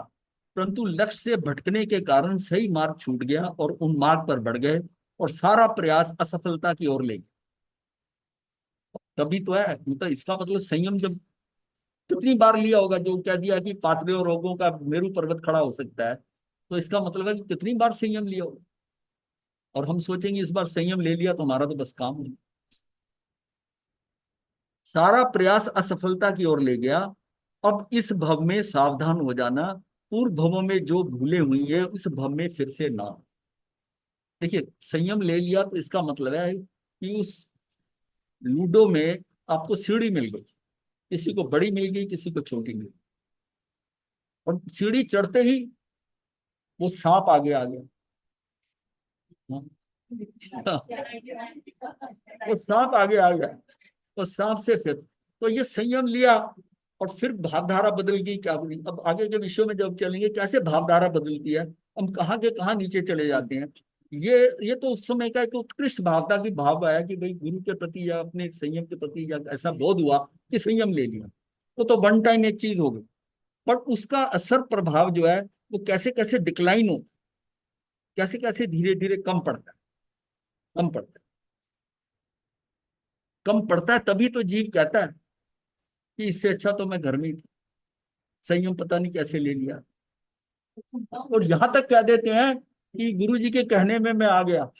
परंतु लक्ष्य से भटकने के कारण सही मार्ग छूट गया और उन मार्ग पर बढ़ गए और सारा प्रयास असफलता की ओर ले गया। तभी तो है, मतलब इसका मतलब संयम जब कितनी बार लिया होगा, जो कह दिया कि पात्रियों रोगों का मेरु पर्वत खड़ा हो सकता है, तो इसका मतलब है कि कितनी बार संयम लिया होगा। और हम सोचेंगे इस बार संयम ले लिया तो हमारा तो बस काम नहीं। सारा प्रयास असफलता की ओर ले गया। अब इस भव में सावधान हो जाना, पूर्व भवों में जो भूले हुई है उस भव में फिर से ना। देखिए, संयम ले लिया तो इसका मतलब है कि उस लूडो में आपको सीढ़ी मिल गई, किसी को बड़ी मिल गई, किसी को छोटी मिल गई, और सीढ़ी चढ़ते ही वो सांप आगे आ गया। हाँ, वो सांप आगे आ गया, तो सांप से फिर तो ये संयम लिया, और फिर भावधारा बदल गई। क्या बनी, अब आगे के विषयों में जब चलेंगे कैसे भावधारा बदलती है, हम कहाँ के कहाँ नीचे चले जाते हैं। ये तो उस समय का एक उत्कृष्ट भावता की भाव आया कि भाई गुरु के प्रति या अपने संयम के प्रति या ऐसा बोध हुआ कि संयम ले लिया, तो वन टाइम एक चीज हो गई। बट उसका असर प्रभाव जो है वो कैसे कैसे डिक्लाइन हो, कैसे कैसे धीरे धीरे कम पड़ता है, कम पड़ता है, कम पड़ता है। तभी तो जीव कहता है कि इससे अच्छा तो मैं घर में ही था, संयम पता नहीं कैसे ले लिया। और यहां तक कह देते हैं कि गुरु जी के कहने में मैं आ गया,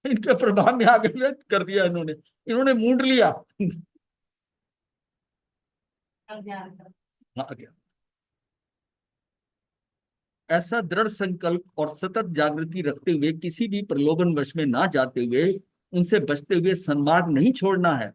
इनके प्रभाव में आगे व्यक्त कर दिया इन्होंने, इन्होंने मूड लिया। आ गया। ऐसा दृढ़ संकल्प और सतत जागृति रखते हुए किसी भी प्रलोभन वश में ना जाते हुए उनसे बचते हुए सन्मार्ग नहीं छोड़ना है।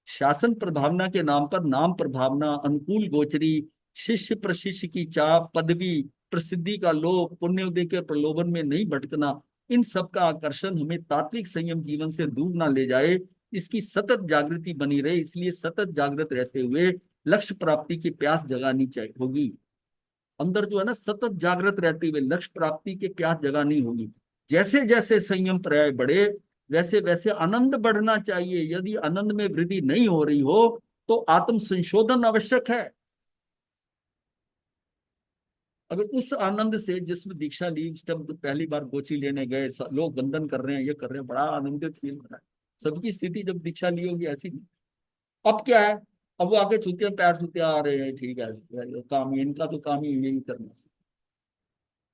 शासन प्रभावना के नाम पर नाम प्रभावना, अनुकूल गोचरी, शिष्य प्रशिष्य की चाह, पदवी प्रसिद्धि का लोभ, पुण्योदय के प्रलोभन में नहीं भटकना, इन सब का आकर्षण हमें तात्विक संयम जीवन से दूर ना ले जाए। इसकी सतत जागृति बनी रहे, इसलिए सतत जागृत रहते हुए लक्ष्य प्राप्ति की प्यास जगानी चाहिए होगी। अंदर जो है ना, सतत जागृत रहते हुए लक्ष्य प्राप्ति की प्यास जगानी होगी। जैसे जैसे संयम पर्याय बढ़े वैसे वैसे आनंद बढ़ना चाहिए। यदि आनंद में वृद्धि नहीं हो रही हो तो आत्म संशोधन आवश्यक है। अगर उस आनंद से, जिसमें दीक्षा ली, जब पहली बार गोची लेने गए, लोग वंदन कर रहे हैं, ये कर रहे हैं, बड़ा आनंदित फील हो रहा है, सबकी स्थिति जब दीक्षा ली होगी ऐसी नहीं। अब क्या है, अब वो आके छूते हैं, पैर छूते आ रहे हैं, ठीक है, काम ही इनका तो काम ही यही करना।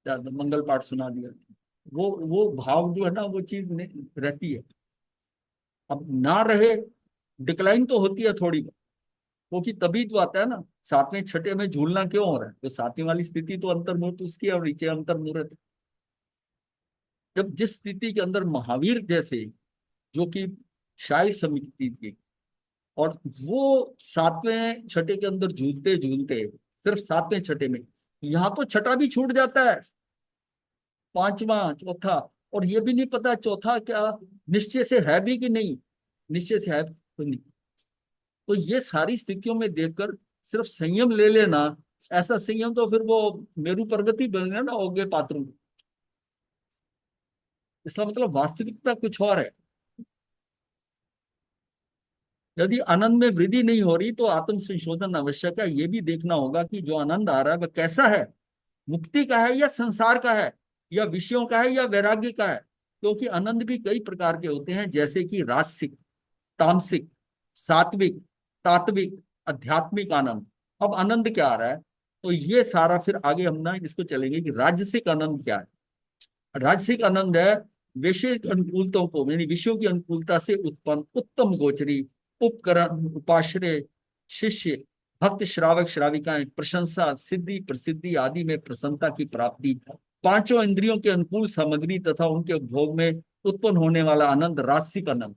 मंगल पाठ सुना दिया, वो भाव जो है ना वो चीज रहती है। अब ना रहे, डिक्लाइन तो होती है थोड़ी, क्योंकि तभी तो आता है ना, सातवें छठे में झूलना क्यों हो रहा है, तो सातवीं वाली स्थिति तो अंतर्मुहूर्त उसकी है और नीचे अंतर्मुहूर्त है। जब जिस स्थिति के अंदर महावीर जैसे, जो कि शाही समिति थी, और वो सातवें छठे के अंदर झूलते झूलते, सिर्फ सातवें छठे में, यहाँ तो छठा भी छूट जाता है, पांचवा चौथा, और ये भी नहीं पता चौथा क्या निश्चय से है भी कि नहीं, निश्चय से है तो नहीं। तो ये सारी स्थितियों में देखकर सिर्फ संयम ले लेना, ऐसा संयम तो फिर वो मेरू पर्वत ही बन गया ना ओगे पात्रों में। इसका मतलब वास्तविकता कुछ और है। यदि आनंद में वृद्धि नहीं हो रही तो आत्म संशोधन आवश्यक है। ये भी देखना होगा कि जो आनंद आ रहा है वह कैसा है, मुक्ति का है या संसार का है, या विषयों का है या वैराग्य का है। क्योंकि आनंद भी कई प्रकार के होते हैं, जैसे कि राजसिक, तामसिक, सात्विक, तात्विक, आध्यात्मिक आनंद। अब आनंद क्या आ रहा है, तो ये सारा फिर आगे हम ना इसको चलेंगे कि राजसिक आनंद क्या है। राजसिक आनंद है वैश्विक अनुकूलताओं को, यानी विषयों की अनुकूलता से उत्पन्न उत्तम गोचरी, उपकरण, उपाश्रय, शिष्य, भक्त, श्रावक, श्राविकाएं, प्रशंसा, सिद्धि, प्रसिद्धि आदि में प्रसन्नता की प्राप्ति, पांचों इंद्रियों के अनुकूल सामग्री तथा उनके भोग में उत्पन्न होने वाला आनंद, रासिक आनंद।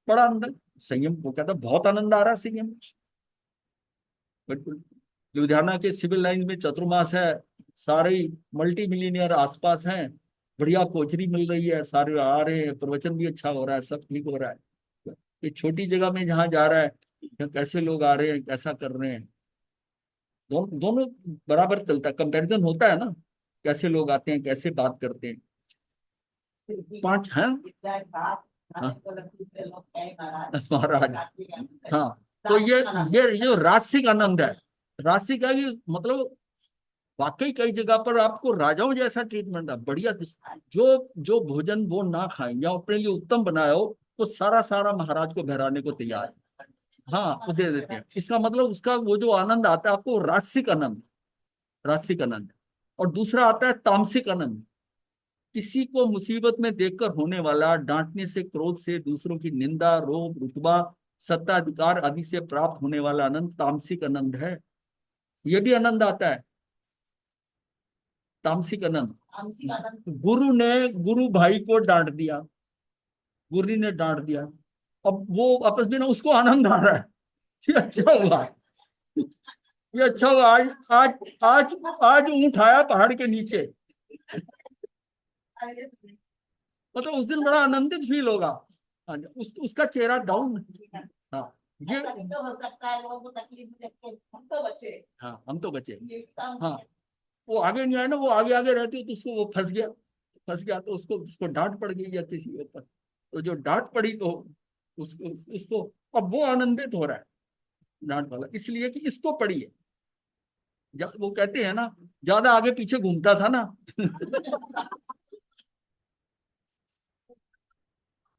बड़ा आनंद, संयम वो कहता बहुत आनंद आ रहा है संयम। बिल्कुल। लुधियाना के सिविल लाइन में चतुर्मास है, सारे मल्टी मिलीनियर आसपास हैं, बढ़िया कोचरी मिल रही है, सारे आ रहे हैं, प्रवचन भी अच्छा हो रहा है, सब ठीक हो रहा है। ये छोटी जगह में जहाँ जा रहा है, यहाँ कैसे लोग आ रहे हैं, कैसा कर रहे हैं, दोनों बराबर चलता है, कंपैरिजन होता है ना, कैसे लोग आते हैं, कैसे बात करते हैं। पांच हैं। हाँ। महाराज। हाँ। तो ये जो रासिक आनंद है, रासिक है कि मतलब वाकई कई जगह पर आपको राजाओं जैसा ट्रीटमेंट है, बढ़िया। जो भोजन वो ना खाएं या अपने लिए उत्तम बनाया हो, तो सारा सारा महाराज को बहराने को तैयार है। हाँ, वो दे देते हैं। इसका मतलब उसका वो जो आनंद आता है आपको, रासिक आनंद, रासिक आनंद। और दूसरा आता है तामसिक आनंद, किसी को मुसीबत में देखकर होने वाला, डांटने से, क्रोध से, दूसरों की निंदा, रोब, रुतबा, सत्ताधिकार आदि से प्राप्त होने वाला आनंद तामसिक आनंद है। यह भी आनंद आता है, तामसिक आनंद। गुरु ने गुरु भाई को डांट दिया, गुरु ने डांट दिया, अब वो आपस में ना उसको आनंद आ रहा है, ये अच्छा हुआ, ये अच्छा हुआ, आज आज आज आज ऊंट आया पहाड़ के नीचे, मतलब उस दिन बड़ा आनंदित फील होगा। हाँ, उसका चेहरा डाउन। हाँ, ये ऐसा भी तो हो सकता है, लोगों को तकलीफ देख के हम तो बचे। हाँ, हम तो बचे। ये काम हाँ, वो आगे नहीं आया ना, वो आगे आगे रहती तो उसको वो फंस गया, फंस गया तो उसको डांट पड़ गई या किसी के ऊपर, तो जो डांट पड़ी तो उसको उसको अब वो आनंदित हो रहा है डांट वाला, इसलिए कि इसको पड़ी है। वो कहते हैं ना, ज्यादा आगे पीछे घूमता था ना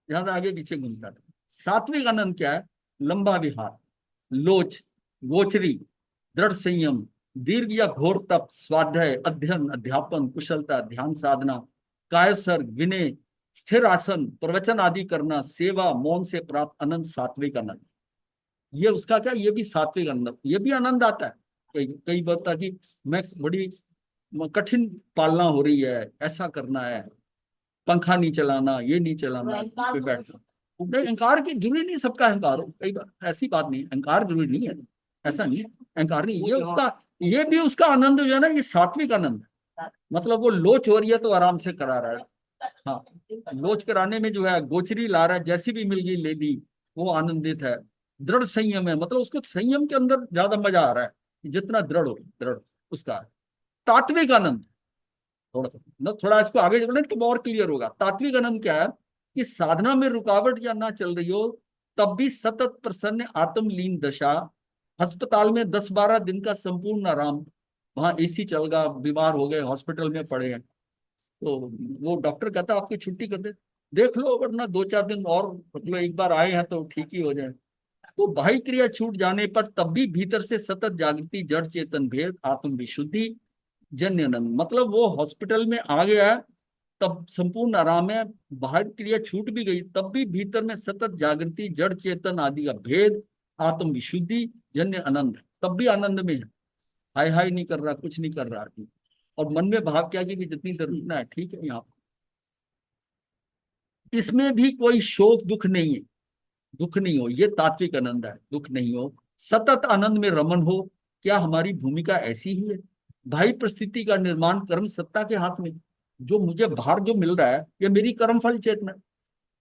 ज्यादा आगे पीछे घूमता था। सात्विक आनंद क्या है, लंबा विहार, लोच, गोचरी, दृढ़ संयम, दीर्घ या घोर तप, स्वाध्याय, अध्ययन, अध्यापन, कुशलता, ध्यान साधना, कायसर्ग, विनय, स्थिर आसन, प्रवचन आदि करना, सेवा, मौन से प्राप्त आनंद, सात्विक आनंद। ये उसका क्या, ये भी सात्विक आनंद, ये भी आनंद आता है। कई कई बार था कि मैं बड़ी कठिन पालना हो रही है, ऐसा करना है, पंखा नहीं चलाना, ये नहीं चलाना, पे बैठना। नहीं, अहंकार की जरूरी नहीं सबका अहंकार हो, कई बार ऐसी बात नहीं, अहंकार जरूरी नहीं है, ऐसा नहीं है, अहंकार नहीं, ये उसका, ये भी उसका आनंद जो है ना, ये सात्विक आनंद है। मतलब वो लोच हो रही है तो आराम से करा रहा है। हाँ, लोच कराने में जो है, गोचरी ला रहा है, जैसी भी मिल गई ले ली, वो आनंदित है। दृढ़ संयम है, मतलब उसको संयम के अंदर ज्यादा मजा आ रहा है, जितना दृढ़ हो, दृढ़ उसका। तात्विक आनंद, थोड़ा इसको आगे बढ़े तो और क्लियर होगा। तात्विक आनंद क्या है, कि साधना में रुकावट या ना चल रही हो, तब भी सतत प्रसन्न आत्मलीन दशा, अस्पताल में 10-12 दिन का संपूर्ण आराम, वहां एसी चल रहा, बीमार हो गए, हॉस्पिटल में पड़े हैं, तो वो डॉक्टर कहता है आपकी छुट्टी कर दे, देख लो, वरना 2-4 दिन और मतलब एक बार आए हैं तो ठीक ही हो जाए। तो बाह्य क्रिया छूट जाने पर तब भी भीतर से सतत जागृति, जड़ चेतन भेद, आत्म विशुद्धि, जन्य आनंद मतलब वो हॉस्पिटल में आ गया, तब संपूर्ण आराम है, बाहर क्रिया छूट भी गई, तब भी भीतर में सतत जागृति, जड़ चेतन आदि का भेद, आत्म विशुद्धि, जन्य आनंद, तब भी आनंद में है। हाय हाय नहीं कर रहा, कुछ नहीं कर रहा आदमी। और मन में भाव क्या कि जितनी दर्दना है ठीक है यहाँ, इसमें भी कोई शोक दुख नहीं है, दुख नहीं हो, ये तात्विक आनंद है, दुख नहीं हो, सतत आनंद में रमन हो। क्या हमारी भूमिका ऐसी ही है? भाई परिस्थिति का निर्माण कर्म सत्ता के हाथ में। जो मुझे बाहर जो मिल रहा है ये मेरी कर्मफल चेतना।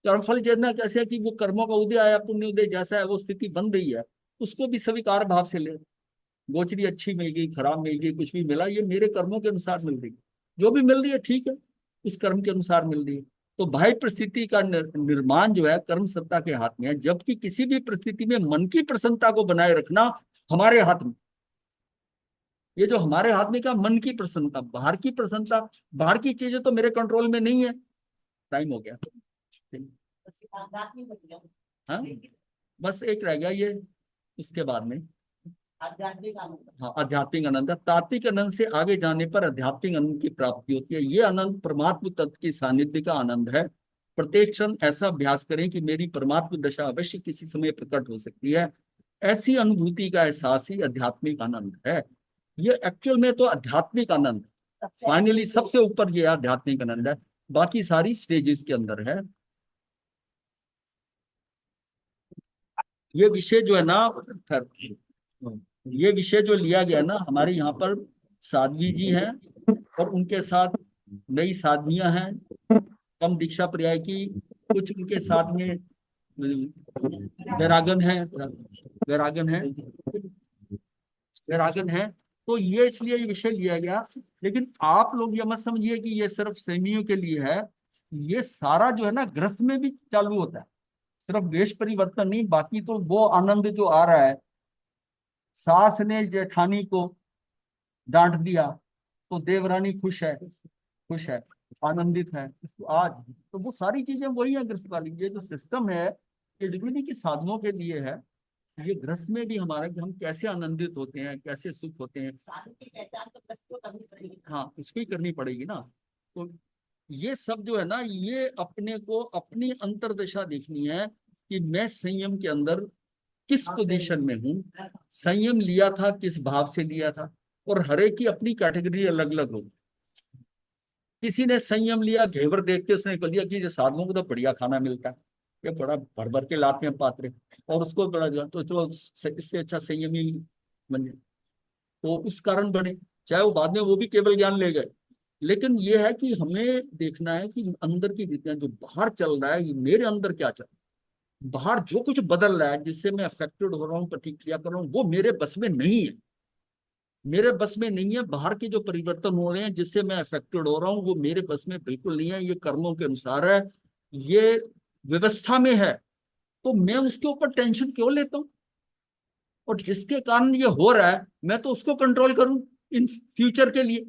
कर्मफल चेतना कैसे है कि वो कर्मों का उदय आया, पुण्य उदय जैसा है वो स्थिति बन रही है, उसको भी स्वीकार भाव से ले। गोचरी अच्छी मिल गई, खराब मिल गई, कुछ भी मिला, ये मेरे कर्मों के अनुसार मिल रही है, जो भी मिल रही है ठीक है, उस कर्म के अनुसार मिल रही है। तो बाह्य परिस्थिति का निर्माण जो है कर्म सत्ता के हाथ में है, जबकि किसी भी परिस्थिति में मन की प्रसन्नता को बनाए रखना हमारे हाथ में। ये जो हमारे हाथ में, क्या मन की प्रसन्नता, बाहर की प्रसन्नता, बाहर की चीजें तो मेरे कंट्रोल में नहीं है। टाइम हो गया। आध्यात्मिक बन गया। हाँ, बस एक रह गया ये, उसके बाद में। आध्यात्मिक आनंद। हाँ, आध्यात्मिक आनंद। तात्विक आनंद से आगे जाने पर आध्यात्मिक आनंद की प्राप्ति होती है। ये आनंद परमात्म तत्व की सानिध्य का आनंद है। प्रत्येक क्षण ऐसा अभ्यास करें कि मेरी परमात्म दशा अवश्य किसी समय प्रकट हो सकती है। ऐसी अनुभूति का एहसास ही आध्यात्मिक आनंद है। ये एक्चुअल में तो आध्यात्मिक आनंद, फाइनली सबसे ऊपर ये आध्यात्मिक आनंद है, बाकी सारी स्टेजेस के अंदर है। ये विषय जो है ना, ये विषय जो लिया गया ना, हमारे यहाँ पर साध्वी जी हैं और उनके साथ नई साधनियां हैं, कम दीक्षा पर्याय की, कुछ उनके साथ में वैरागन है, वैरागन है, वैरागन है। तो ये इसलिए ये विषय लिया गया। लेकिन आप लोग ये मत समझिए कि ये सिर्फ सेमियों के लिए है, ये सारा जो है ना गृहस्थ में भी चालू होता है। सिर्फ वेश परिवर्तन नहीं, बाकी तो वो आनंद जो आ रहा है, सास ने जेठानी को डांट दिया तो देवरानी खुश है, खुश है, आनंदित है, इसको आज। तो वो सारी चीजें वही है गृहस्थ वाली। ये जो सिस्टम है ये डिग्री की साधनों के लिए है। ये गृहस्थ में भी हमारा कि हम कैसे आनंदित होते हैं, कैसे सुख होते हैं, साधु की पहचान तो बस को करनी पड़ेगी। हाँ उसको ही करनी पड़ेगी ना। तो ये सब जो है ना, ये अपने को अपनी अंतर्दशा देखनी है कि मैं संयम के अंदर किस पोजीशन में हूँ, संयम लिया था किस भाव से लिया था। और हर एक की अपनी कैटेगरी अलग अलग होगी। किसी ने संयम लिया, घेवर देख के उसने कह दिया कि ये साधुओं को तो बढ़िया खाना मिलता है, ये बड़ा भर भर के लाते हैं पात्रे, और उसको बड़ा तो चलो इससे अच्छा संयमी बन जाए। तो उस कारण बने, चाहे वो बाद में वो भी केवल ज्ञान ले गए। लेकिन ये है कि हमें देखना है कि अंदर की विद्या जो बाहर चल रहा है, ये मेरे अंदर क्या चल रहा है, बाहर जो कुछ बदल रहा है जिससे मैं अफेक्टेड हो रहा हूँ, प्रतिक्रिया कर रहा हूँ, वो मेरे बस में नहीं है। मेरे बस में नहीं है। बाहर के जो परिवर्तन हो रहे हैं जिससे मैं अफेक्टेड हो रहा हूँ, वो मेरे बस में बिल्कुल नहीं है। ये कर्मों के अनुसार है, ये व्यवस्था में है। तो मैं उसके ऊपर टेंशन क्यों लेता हूँ? और जिसके कारण ये हो रहा है मैं तो उसको कंट्रोल करूं इन फ्यूचर के लिए,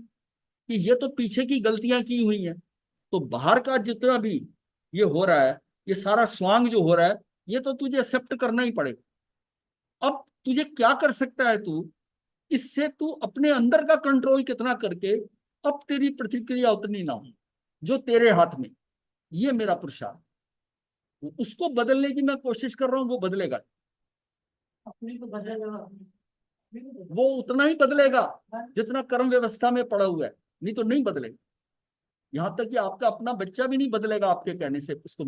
कि ये तो पीछे की गलतियां की हुई हैं। तो बाहर का जितना भी ये हो रहा है, ये सारा स्वांग जो हो रहा है, ये तो तुझे एक्सेप्ट करना ही पड़ेगा। अब तुझे क्या कर सकता है तू इससे? तू अपने अंदर का कंट्रोल कितना करके अब तेरी प्रतिक्रिया उतनी ना हो, जो तेरे हाथ में। ये मेरा पुरुषार्थ। उसको बदलने की मैं कोशिश कर रहा हूं, वो बदलेगा। अपनी को बदलेगा, अपनी को बदलेगा। वो उतना ही बदलेगा जितना कर्म व्यवस्था में पड़ा हुआ है, नहीं तो नहीं बदलेगा। यहाँ तक कि आपका अपना बच्चा भी नहीं बदलेगा आपके कहने से, उसको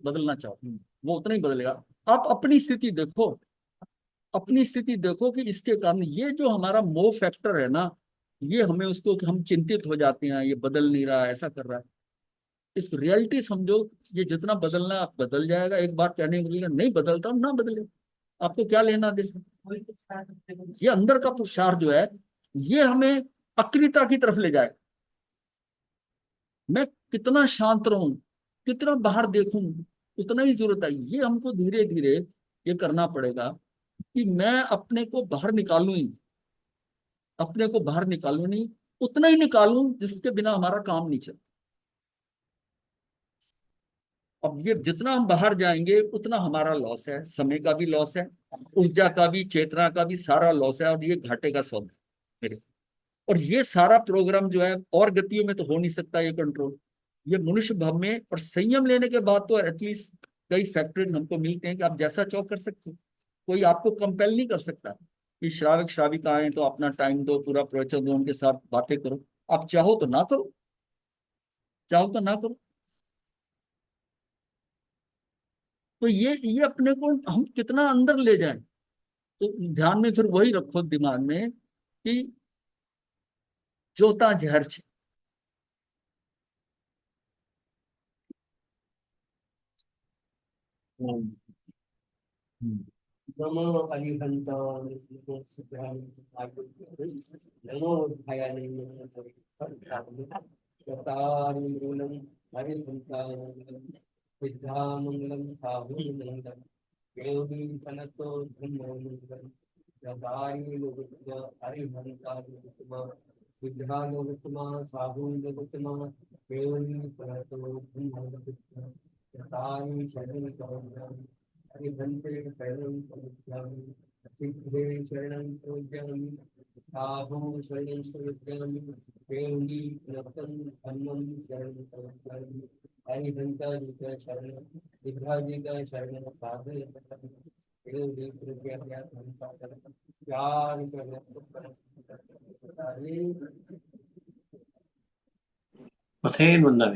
बदलना चाहो, वो उतना ही बदलेगा। आप अपनी स्थिति देखो, अपनी स्थिति देखो कि इसके कारण ये जो हमारा मोह फैक्टर है ना, ये हमें उसको कि हम चिंतित हो जाते हैं, ये बदल नहीं रहा, ऐसा कर रहा है। इस रियलिटी समझो, ये जितना बदलना आप बदल जाएगा। एक बार कहने में बोलेगा नहीं बदलता, ना बदले, आपको क्या लेना देना। ये अंदर का पुरुषार्थ जो है, ये हमें अक्रियता की तरफ ले जाएगा। मैं कितना शांत रहूं, कितना बाहर देखूं, उतना ही जरूरत है। ये हमको धीरे धीरे ये करना पड़ेगा कि मैं अपने को बाहर निकालूं ही, अपने को बाहर निकालूं नहीं, उतना ही निकालूं जिसके बिना हमारा काम नहीं चलता। अब ये जितना हम बाहर जाएंगे उतना हमारा लॉस है, समय का भी लॉस है, ऊर्जा का भी, चेतना का भी, सारा लॉस है। और ये घाटे का सौदा है मेरे। और ये सारा प्रोग्राम जो है और गतियों में तो हो नहीं सकता ये कंट्रोल। ये मनुष्य भाव में, और संयम लेने के बाद तो एटलीस्ट कई फैक्टर हमको मिलते हैं कि आप जैसा चाहो कर सकते हो। कोई आपको कंपेल नहीं कर सकता कि श्रावक श्राविका है तो अपना टाइम दो, पूरा प्रवचन दो, उनके साथ बातें करो। आप चाहो तो ना करो, चाहो तो ना करो। तो ये अपने को हम कितना अंदर ले जाएं, तो ध्यान में फिर वही रखो दिमाग में कि जोता जहर छे। हम्म, हम्म, नमो हरिहंताय नमो भयानि मूलम हरिहंताय विद्यामंगलम साहुमंगलम योगी सनतो धम्मोमंगलम जदारि लोकस्य हरिहंताय विद्यालोकतमा साहुलोकतमा योगी सनतो धम्मोमंगलम जदारि शरणं हरिभंते शरणं प्रपद्यामि सिद्धे शरणं प्रपद्यामि साधु शरणं प्रपद्यामि वेणुनी रत्नं धन्वं शरणं प्रपद्यामि हरिभंता जी का शरण सिद्धा जी का शरण साधु वेणुनी कृपया धन्वंता यार पथेन वंदना